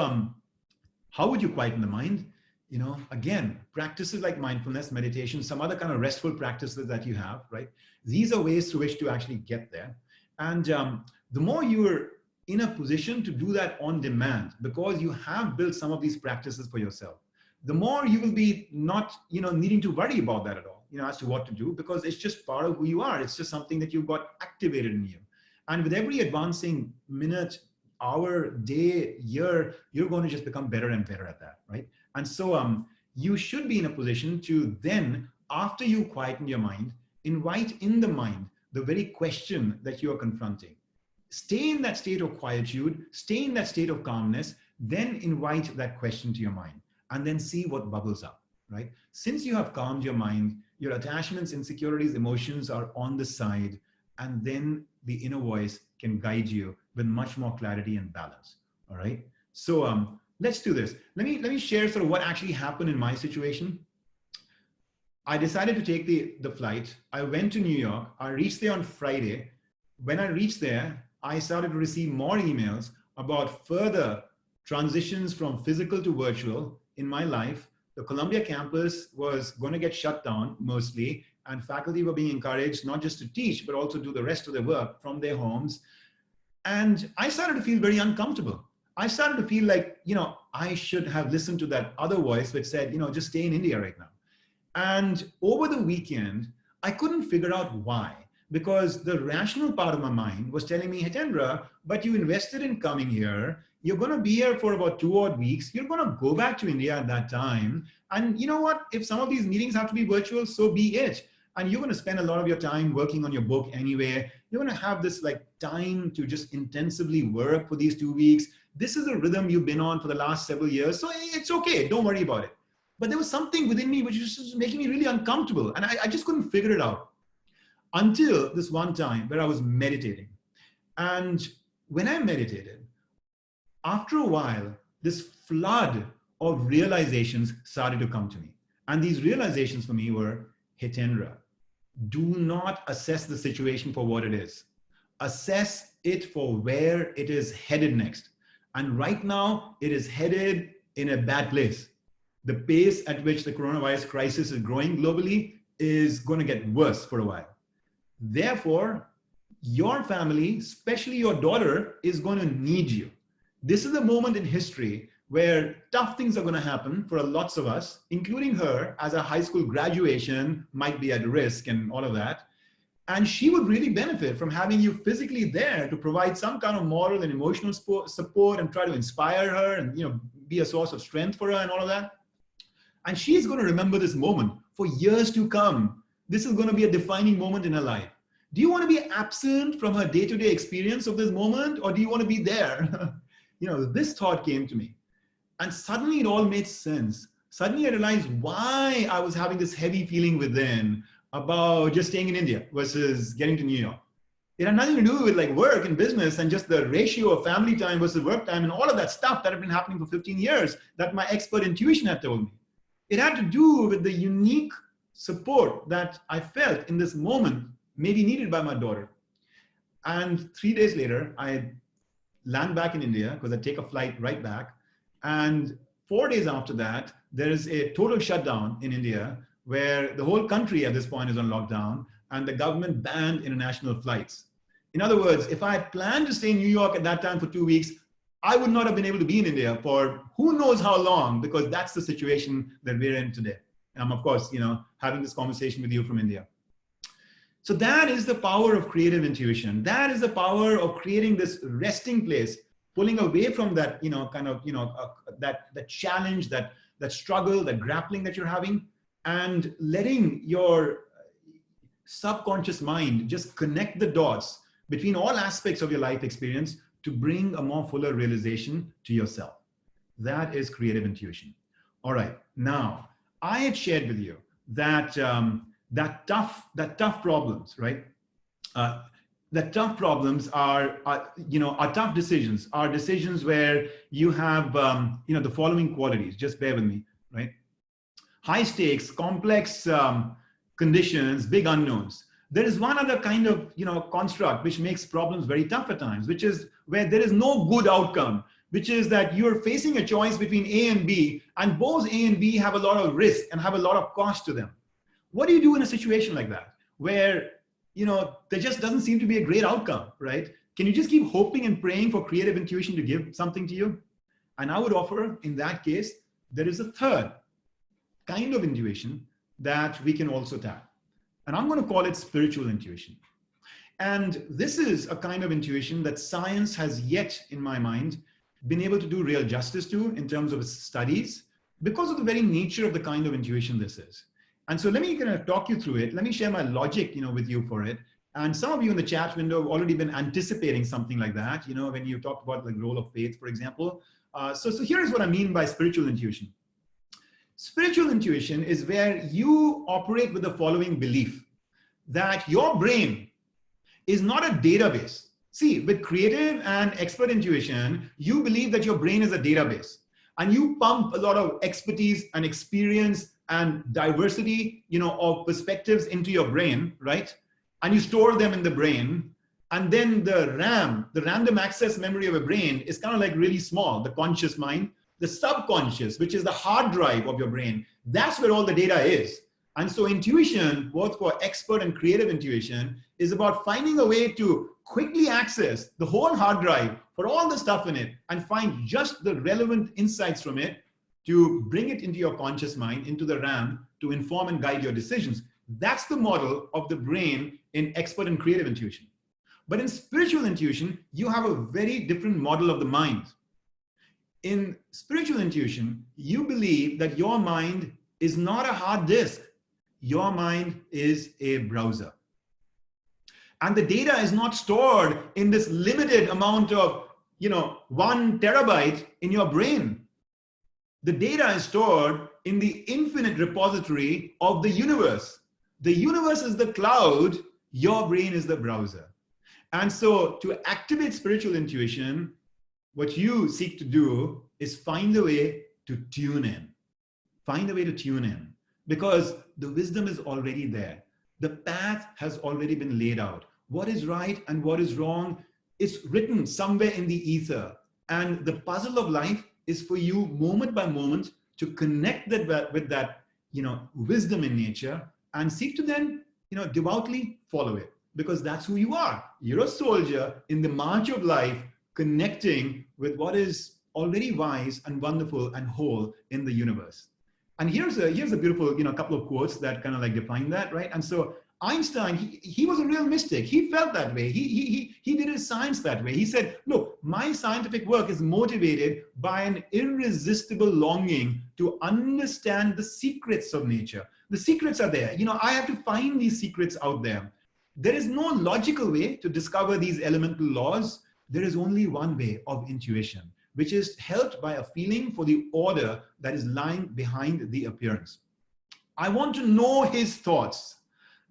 how would you quieten the mind? You know, again, practices like mindfulness, meditation, some other kind of restful practices that you have, right? These are ways through which to actually get there. And the more you're in a position to do that on demand, because you have built some of these practices for yourself, the more you will be not, needing to worry about that at all, as to what to do, because it's just part of who you are. It's just something that you've got activated in you. And with every advancing minute, hour, day, year, you're going to just become better and better at that, right? And so you should be in a position to then, after you quieten your mind, invite in the mind the very question that you are confronting. Stay in that state of quietude, stay in that state of calmness, then invite that question to your mind, and then see what bubbles up, right? Since you have calmed your mind, your attachments, insecurities, emotions are on the side, and then the inner voice can guide you with much more clarity and balance, all right? So let's do this. Let me share sort of what actually happened in my situation. I decided to take the flight. I went to New York. I reached there on Friday. When I reached there, I started to receive more emails about further transitions from physical to virtual in my life. The Columbia campus was going to get shut down mostly, and faculty were being encouraged not just to teach, but also do the rest of their work from their homes. And I started to feel very uncomfortable. I started to feel like, I should have listened to that other voice which said, just stay in India right now. And over the weekend, I couldn't figure out why, because the rational part of my mind was telling me, Hitendra, but you invested in coming here. You're going to be here for about 2 odd weeks. You're going to go back to India at that time. And you know what? If some of these meetings have to be virtual, so be it. And you're going to spend a lot of your time working on your book anyway. You're going to have this time to just intensively work for these 2 weeks. This is a rhythm you've been on for the last several years. So it's okay. Don't worry about it. But there was something within me which was just making me really uncomfortable. And I just couldn't figure it out until this one time where I was meditating. And when I meditated, after a while, this flood of realizations started to come to me. And these realizations for me were, Hitendra, do not assess the situation for what it is. Assess it for where it is headed next. And right now, it is headed in a bad place. The pace at which the coronavirus crisis is growing globally is going to get worse for a while. Therefore, your family, especially your daughter, is going to need you. This is a moment in history where tough things are going to happen for lots of us, including her, as a high school graduation might be at risk and all of that. And she would really benefit from having you physically there to provide some kind of moral and emotional support and try to inspire her and be a source of strength for her and all of that. And she's going to remember this moment for years to come. This is going to be a defining moment in her life. Do you want to be absent from her day-to-day experience of this moment, or do you want to be there? This thought came to me. And suddenly it all made sense. Suddenly I realized why I was having this heavy feeling within about just staying in India versus getting to New York. It had nothing to do with work and business and just the ratio of family time versus work time and all of that stuff that had been happening for 15 years that my expert intuition had told me. It had to do with the unique support that I felt in this moment, maybe needed by my daughter. And 3 days later, I land back in India because I take a flight right back. And 4 days after that, there is a total shutdown in India where the whole country at this point is on lockdown and the government banned international flights. In other words, if I had planned to stay in New York at that time for 2 weeks, I would not have been able to be in India for who knows how long, because that's the situation that we're in today. And I'm, of course, having this conversation with you from India. So that is the power of creative intuition. That is the power of creating this resting place, pulling away from that, that challenge, that struggle, that grappling that you're having, and letting your subconscious mind just connect the dots between all aspects of your life experience to bring a more fuller realization to yourself. That is creative intuition. All right. Now, I had shared with you that that tough problems, right? that tough problems are tough decisions, are decisions where you have, the following qualities. Just bear with me, right? High stakes, complex conditions, big unknowns. There is one other kind of, construct which makes problems very tough at times, which is where there is no good outcome, which is that you're facing a choice between A and B, and both A and B have a lot of risk and have a lot of cost to them. What do you do in a situation like that, where, there just doesn't seem to be a great outcome, right? Can you just keep hoping and praying for creative intuition to give something to you? And I would offer, in that case, there is a third kind of intuition that we can also tap. And I'm going to call it spiritual intuition. And this is a kind of intuition that science has yet, in my mind, been able to do real justice to in terms of its studies, because of the very nature of the kind of intuition this is. And so let me kind of talk you through it. Let me share my logic, with you for it. And some of you in the chat window have already been anticipating something like that, when you talked about the role of faith, for example. So here's what I mean by spiritual intuition. Spiritual intuition is where you operate with the following belief, that your brain is not a database. See, with creative and expert intuition, you believe that your brain is a database, and you pump a lot of expertise and experience and diversity, of perspectives into your brain, right? And you store them in the brain. And then the RAM, the random access memory of a brain, is kind of like really small, the conscious mind. The subconscious, which is the hard drive of your brain, that's where all the data is. And so intuition, both for expert and creative intuition, is about finding a way to quickly access the whole hard drive for all the stuff in it and find just the relevant insights from it to bring it into your conscious mind, into the RAM, to inform and guide your decisions. That's the model of the brain in expert and creative intuition. But in spiritual intuition, you have a very different model of the mind. In spiritual intuition, you believe that your mind is not a hard disk. Your mind is a browser. And the data is not stored in this limited amount of, 1 terabyte in your brain. The data is stored in the infinite repository of the universe. The universe is the cloud. Your brain is the browser. And so to activate spiritual intuition, what you seek to do is find a way to tune in. Find a way to tune in, because the wisdom is already there. The path has already been laid out. What is right and what is wrong is written somewhere in the ether. And the puzzle of life is for you, moment by moment, to connect that with that, wisdom in nature, and seek to then, devoutly follow it, because that's who you are. You're a soldier in the march of life, connecting with what is already wise and wonderful and whole in the universe. And here's a beautiful, couple of quotes that kind of like define that, right? And so Einstein, he was a real mystic. He felt that way. He did his science that way. He said, look, my scientific work is motivated by an irresistible longing to understand the secrets of nature. The secrets are there. I have to find these secrets out there. There is no logical way to discover these elemental laws. There is only one way, of intuition, which is helped by a feeling for the order that is lying behind the appearance. I want to know his thoughts.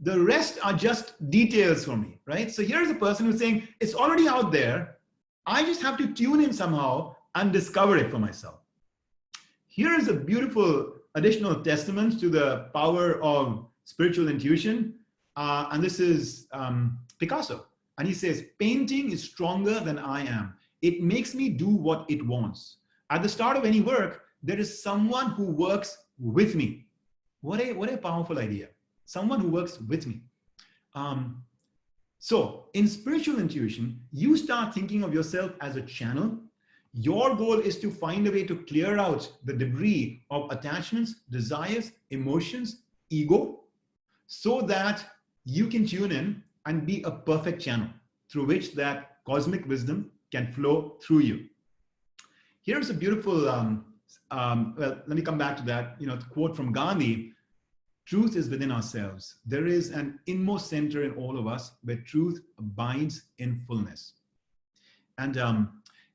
The rest are just details for me, right? So here's a person who's saying, it's already out there. I just have to tune in somehow and discover it for myself. Here is a beautiful additional testament to the power of spiritual intuition. And this is Picasso. And he says, painting is stronger than I am. It makes me do what it wants. At the start of any work, there is someone who works with me. What a powerful idea. Someone who works with me. So in spiritual intuition, you start thinking of yourself as a channel. Your goal is to find a way to clear out the debris of attachments, desires, emotions, ego, so that you can tune in and be a perfect channel through which that cosmic wisdom can flow through you. Here's a beautiful, well, let me come back to that, quote from Gandhi. Truth is within ourselves. There is an inmost center in all of us where truth abides in fullness. And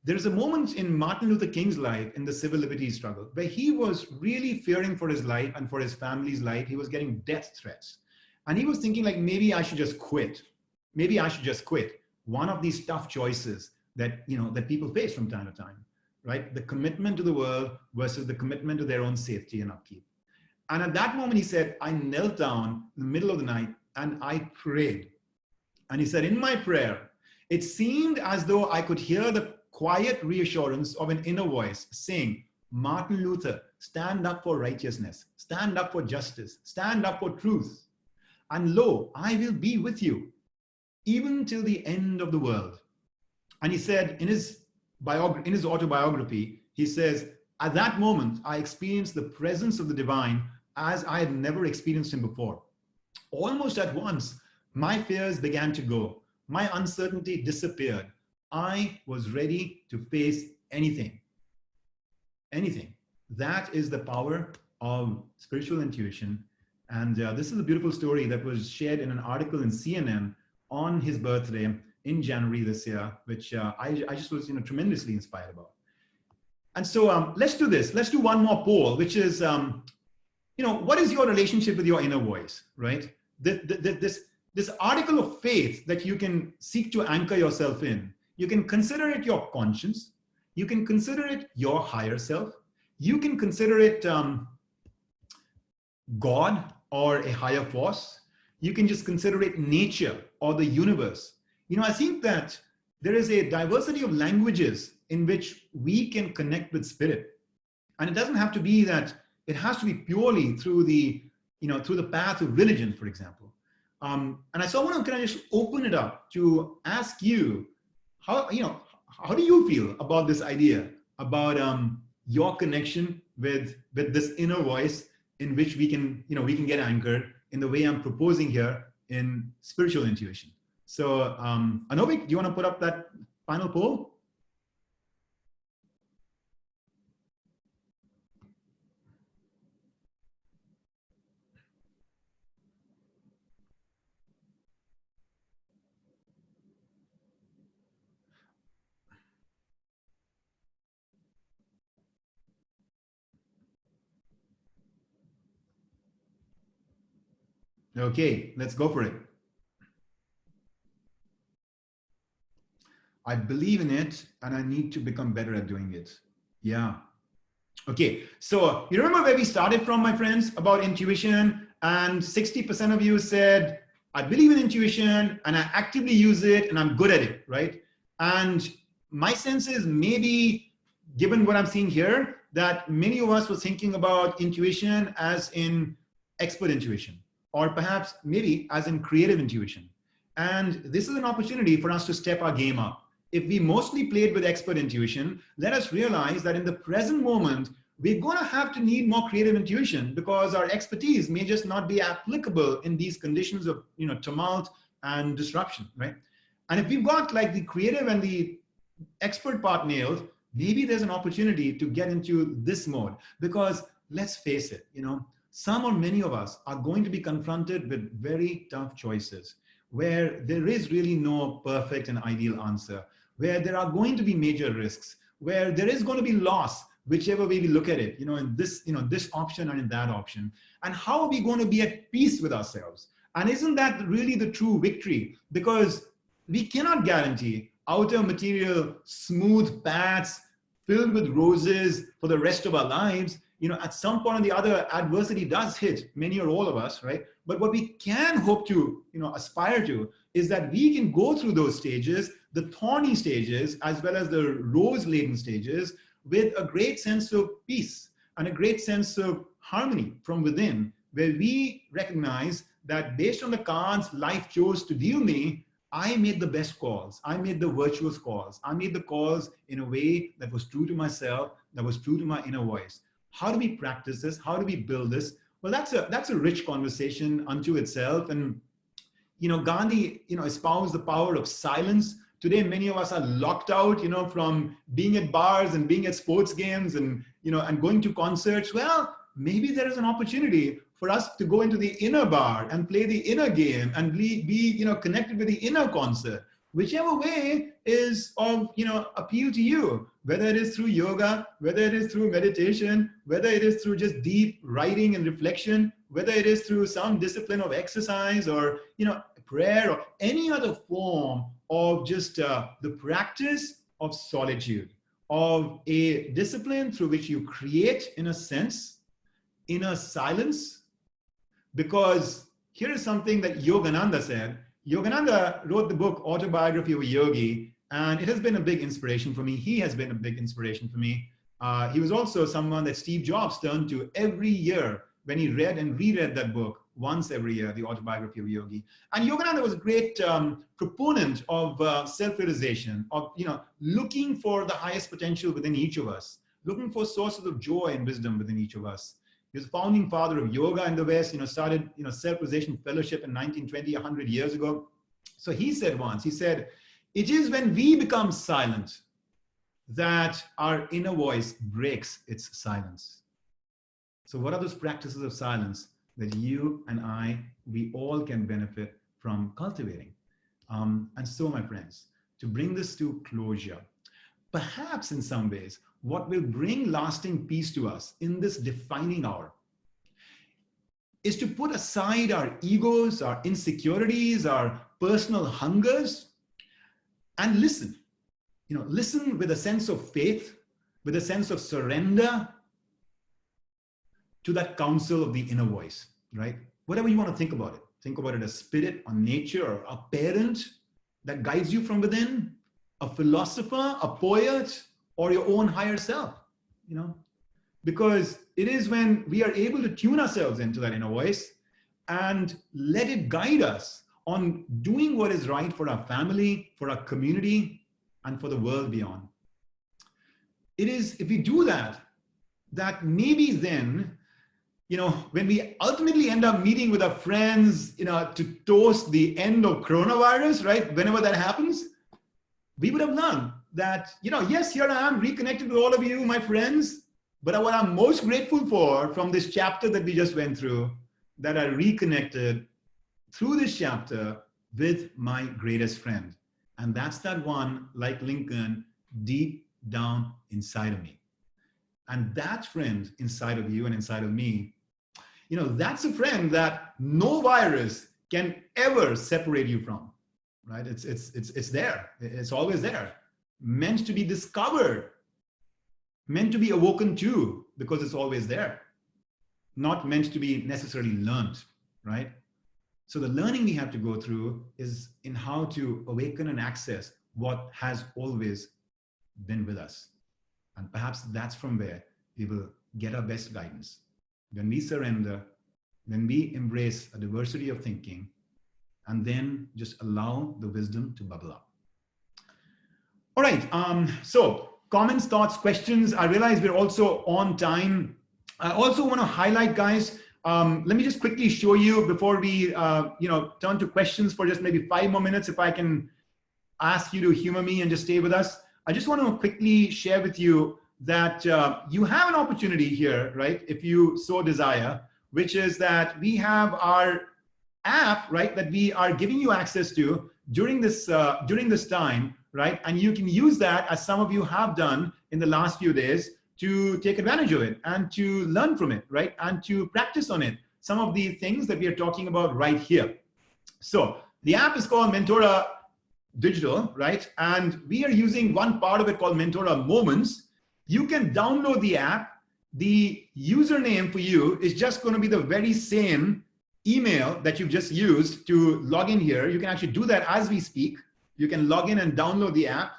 there's a moment in Martin Luther King's life in the civil liberties struggle where he was really fearing for his life and for his family's life. He was getting death threats. And he was thinking like, maybe I should just quit. maybe I should just quit. One of these tough choices that, that people face from time to time, right? The commitment to the world versus the commitment to their own safety and upkeep. And at that moment, he said, I knelt down in the middle of the night and I prayed. And he said, in my prayer, it seemed as though I could hear the quiet reassurance of an inner voice saying, Martin Luther, stand up for righteousness, stand up for justice, stand up for truth. And lo, I will be with you, even till the end of the world. And he said in his autobiography, he says, at that moment, I experienced the presence of the divine as I had never experienced him before. Almost at once, my fears began to go. My uncertainty disappeared. I was ready to face anything. Anything. That is the power of spiritual intuition. And this is a beautiful story that was shared in an article in CNN on his birthday in January this year, which I just was tremendously inspired about. And so let's do this. Let's do one more poll, which is, what is your relationship with your inner voice, right? This article of faith that you can seek to anchor yourself in, you can consider it your conscience. You can consider it your higher self. You can consider it God or a higher force. You can just consider it nature or the universe. I think that there is a diversity of languages in which we can connect with spirit. And it doesn't have to be that it has to be purely through the path of religion, for example. And so I want to kind of just open it up to ask you, how do you feel about this idea, about your connection with this inner voice in which we can get anchored in the way I'm proposing here in spiritual intuition. So Anovik, do you want to put up that final poll? Okay, let's go for it. I believe in it and I need to become better at doing it. Yeah. Okay, so you remember where we started from, my friends, about intuition, and 60% of you said, I believe in intuition and I actively use it and I'm good at it, right? And my sense is, maybe given what I'm seeing here, that many of us were thinking about intuition as in expert intuition, or perhaps maybe as in creative intuition. And this is an opportunity for us to step our game up. If we mostly played with expert intuition, let us realize that in the present moment, we're going to have to need more creative intuition, because our expertise may just not be applicable in these conditions of tumult and disruption, right? And if we've got like the creative and the expert part nailed, maybe there's an opportunity to get into this mode, because let's face it, some or many of us are going to be confronted with very tough choices where there is really no perfect and ideal answer, where there are going to be major risks, where there is going to be loss, whichever way we look at it, in this option and in that option. And how are we going to be at peace with ourselves? And isn't that really the true victory? Because we cannot guarantee outer material, smooth paths filled with roses for the rest of our lives. At some point or the other, adversity does hit many or all of us, right? But what we can hope to, aspire to, is that we can go through those stages, the thorny stages, as well as the rose-laden stages, with a great sense of peace and a great sense of harmony from within, where we recognize that based on the cards life chose to deal me, I made the best calls. I made the virtuous calls. I made the calls in a way that was true to myself, that was true to my inner voice. How do we practice this? How do we build this? Well, that's a rich conversation unto itself. And, Gandhi, espoused the power of silence. Today, many of us are locked out, from being at bars and being at sports games and, and going to concerts. Well, maybe there is an opportunity for us to go into the inner bar and play the inner game and be connected with the inner concert. Whichever way is of, appeal to you, whether it is through yoga, whether it is through meditation, whether it is through just deep writing and reflection, whether it is through some discipline of exercise or, prayer or any other form of just the practice of solitude, of a discipline through which you create, in a sense, inner silence. Because here is something that Yogananda said. Yogananda wrote the book Autobiography of a Yogi, and it has been a big inspiration for me. He has been a big inspiration for me. He was also someone that Steve Jobs turned to every year when he read and reread that book once every year, the Autobiography of a Yogi. And Yogananda was a great proponent of self-realization, of looking for the highest potential within each of us, looking for sources of joy and wisdom within each of us. He was the founding father of yoga in the West, started self-realization fellowship in 1920, 100 years ago. So he said once, he said, it is when we become silent that our inner voice breaks its silence. So what are those practices of silence that you and we all can benefit from cultivating? And so, my friends, to bring this to closure, perhaps in some ways, what will bring lasting peace to us in this defining hour is to put aside our egos, our insecurities, our personal hungers, and listen. Listen with a sense of faith, with a sense of surrender to that counsel of the inner voice, right? Whatever you want to think about it. Think about it as spirit or nature or a parent that guides you from within, a philosopher, a poet, or your own higher self, because it is when we are able to tune ourselves into that inner voice and let it guide us on doing what is right for our family, for our community, and for the world beyond. It is, if we do that, that maybe then, when we ultimately end up meeting with our friends, to toast the end of coronavirus, right? Whenever that happens, we would have learned that, yes, here I am reconnected with all of you, my friends, but what I'm most grateful for from this chapter that we just went through, that I reconnected through this chapter with my greatest friend. And that's that one, like Lincoln, deep down inside of me. And that friend inside of you and inside of me, that's a friend that no virus can ever separate you from, right? It's there. It's always there. Meant to be discovered, meant to be awoken to, because it's always there. Not meant to be necessarily learned, right? So the learning we have to go through is in how to awaken and access what has always been with us. And perhaps that's from where we will get our best guidance. When we surrender, when we embrace a diversity of thinking, and then just allow the wisdom to bubble up. All right, so comments, thoughts, questions. I realize we're also on time. I also want to highlight, guys, let me just quickly show you before we turn to questions for just maybe 5 more minutes, if I can ask you to humor me and just stay with us. I just want to quickly share with you that you have an opportunity here, right, if you so desire, which is that we have our app, right, that we are giving you access to during this time, right, and you can use that, as some of you have done in the last few days, to take advantage of it and to learn from it, right, and to practice on it, some of the things that we are talking about right here. So the app is called Mentora Digital, right, and we are using one part of it called Mentora Moments. You can download the app. The username for you is just going to be the very same email that you've just used to log in here. You can actually do that as we speak. You can log in and download the app,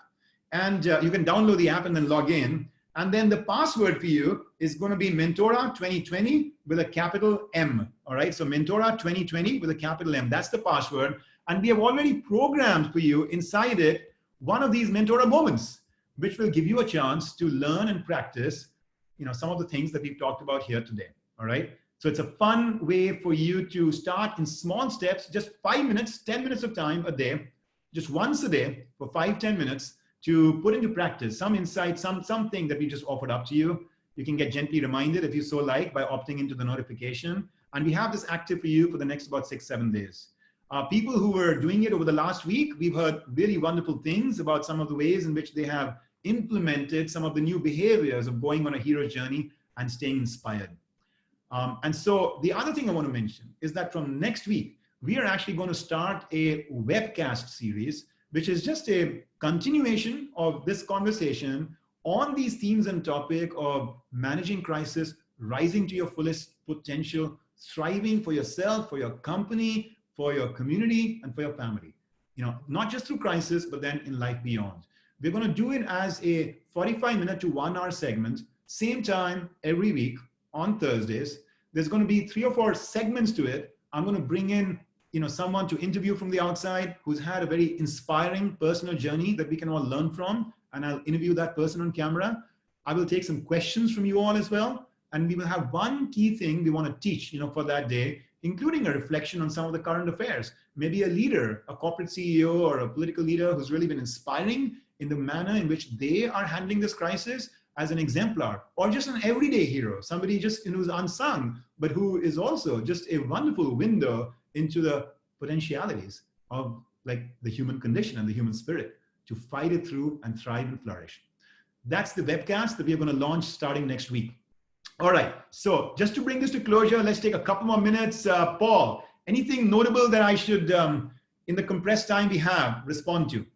and you can download the app and then log in. And then the password for you is going to be Mentora 2020 with a capital M. All right. So Mentora 2020 with a capital M. That's the password. And we have already programmed for you inside it one of these Mentora moments, which will give you a chance to learn and practice, some of the things that we've talked about here today. All right. So it's a fun way for you to start in small steps, just 5 minutes, 10 minutes of time a day, just once a day for 5-10 minutes to put into practice some insight, something that we just offered up to you. You can get gently reminded if you so like by opting into the notification. And we have this active for you for the next about 6-7 days. People who were doing it over the last week, we've heard really wonderful things about some of the ways in which they have implemented some of the new behaviors of going on a hero's journey and staying inspired. And so the other thing I want to mention is that from next week, we are actually going to start a webcast series, which is just a continuation of this conversation on these themes and topic of managing crisis, rising to your fullest potential, thriving for yourself, for your company, for your community, and for your family. Not just through crisis, but then in life beyond. We're going to do it as a 45-minute to 1 hour segment, same time every week on Thursdays. There's going to be 3 or 4 segments to it. I'm going to bring in someone to interview from the outside who's had a very inspiring personal journey that we can all learn from, and I'll interview that person on camera. I will take some questions from you all as well, and we will have one key thing we want to teach for that day, including a reflection on some of the current affairs. Maybe a leader, a corporate CEO or a political leader who's really been inspiring in the manner in which they are handling this crisis as an exemplar, or just an everyday hero, somebody just who's unsung, but who is also just a wonderful window into the potentialities of like the human condition and the human spirit to fight it through and thrive and flourish. That's the webcast that we are going to launch starting next week. All right, so just to bring this to closure, let's take a couple more minutes. Paul, anything notable that I should, in the compressed time we have, respond to?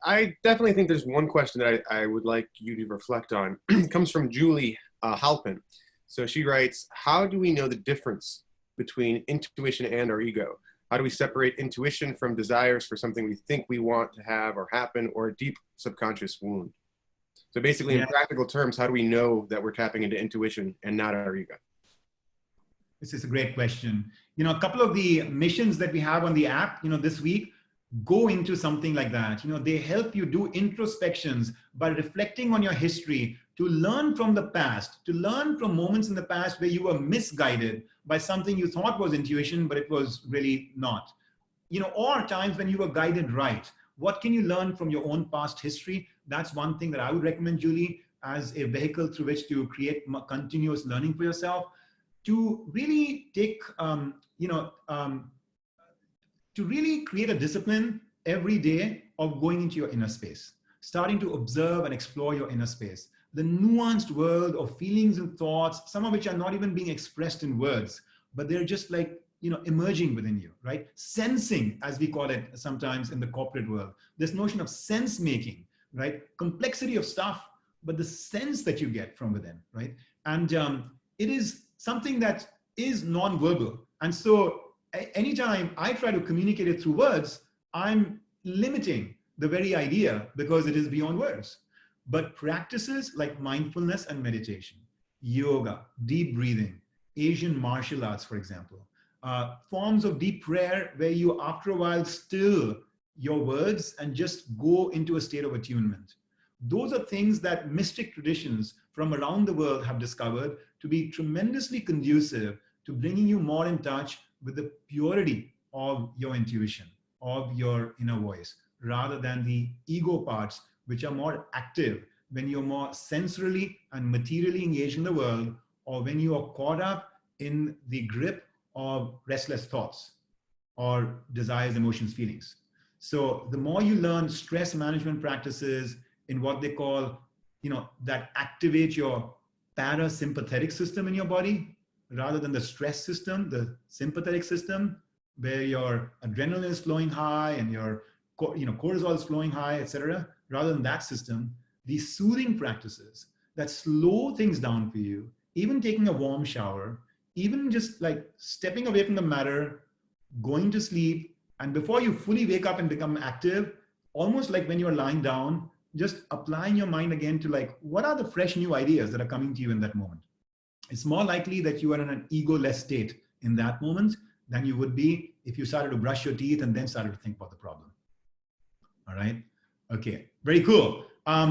I definitely think there's one question that I would like you to reflect on. It comes from Julie Halpin. So she writes, how do we know the difference between intuition and our ego? How do we separate intuition from desires for something we think we want to have or happen, or a deep subconscious wound? So basically, in practical terms, how do we know that we're tapping into intuition and not our ego? This is a great question. A couple of the missions that we have on the app, this week, go into something like that. They help you do introspections by reflecting on your history, to learn from the past, to learn from moments in the past where you were misguided by something you thought was intuition, but it was really not. Or times when you were guided right. What can you learn from your own past history? That's one thing that I would recommend, Julie, as a vehicle through which to create continuous learning for yourself, to really take, to really create a discipline every day of going into your inner space, starting to observe and explore your inner space, the nuanced world of feelings and thoughts, some of which are not even being expressed in words, but they're just like, emerging within you, right? Sensing, as we call it sometimes in the corporate world, this notion of sense making, right? Complexity of stuff, but the sense that you get from within, right? And it is something that is non-verbal. And so anytime I try to communicate it through words, I'm limiting the very idea because it is beyond words. But practices like mindfulness and meditation, yoga, deep breathing, Asian martial arts, for example, forms of deep prayer where you, after a while, still your words and just go into a state of attunement. Those are things that mystic traditions from around the world have discovered to be tremendously conducive to bringing you more in touch with the purity of your intuition, of your inner voice, rather than the ego parts, which are more active when you're more sensorily and materially engaged in the world, or when you are caught up in the grip of restless thoughts or desires, emotions, feelings. So the more you learn stress management practices in what they call, that activate your parasympathetic system in your body, rather than the stress system, the sympathetic system, where your adrenaline is flowing high and your cortisol is flowing high, etc. Rather than that system, these soothing practices that slow things down for you, even taking a warm shower, even just like stepping away from the matter, going to sleep, and before you fully wake up and become active, almost like when you're lying down, just applying your mind again to like, what are the fresh new ideas that are coming to you in that moment? It's more likely that you are in an ego-less state in that moment than you would be if you started to brush your teeth and then started to think about the problem. All right. Okay. Very cool.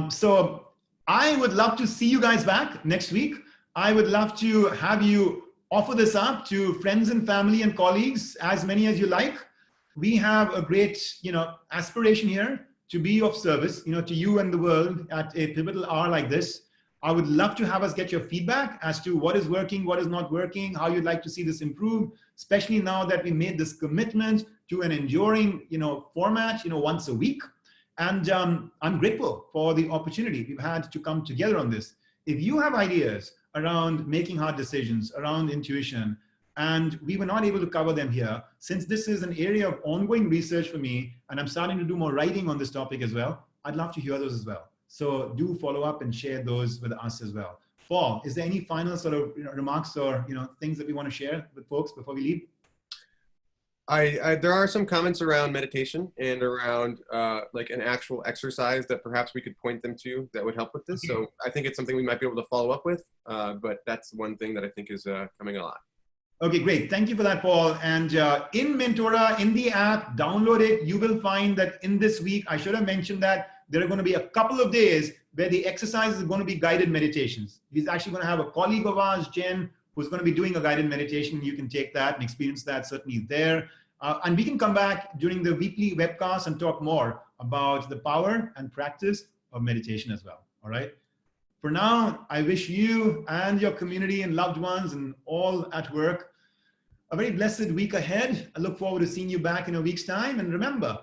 So I would love to see you guys back next week. I would love to have you offer this up to friends and family and colleagues, as many as you like. We have a great, aspiration here to be of service, to you and the world at a pivotal hour like this. I would love to have us get your feedback as to what is working, what is not working, how you'd like to see this improve, especially now that we made this commitment to an enduring, format, once a week. And I'm grateful for the opportunity we've had to come together on this. If you have ideas around making hard decisions, around intuition, and we were not able to cover them here. Since this is an area of ongoing research for me, and I'm starting to do more writing on this topic as well, I'd love to hear those as well. So do follow up and share those with us as well. Paul, is there any final sort of remarks or things that we want to share with folks before we leave? There are some comments around meditation and around like an actual exercise that perhaps we could point them to that would help with this. Okay. So I think it's something we might be able to follow up with, but that's one thing that I think is coming a lot. Okay, great. Thank you for that, Paul. And in Mentora, in the app, download it. You will find that in this week, I should have mentioned that there are going to be a couple of days where the exercise is going to be guided meditations. He's actually going to have a colleague of ours, Jen, who's going to be doing a guided meditation. You can take that and experience that certainly there. And we can come back during the weekly webcast and talk more about the power and practice of meditation as well. All right. For now, I wish you and your community and loved ones and all at work a very blessed week ahead. I look forward to seeing you back in a week's time. And remember,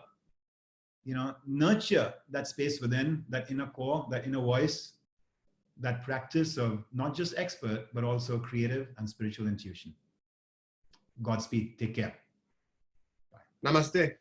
nurture that space within, that inner core, that inner voice, that practice of not just expert, but also creative and spiritual intuition. Godspeed. Take care. Namaste.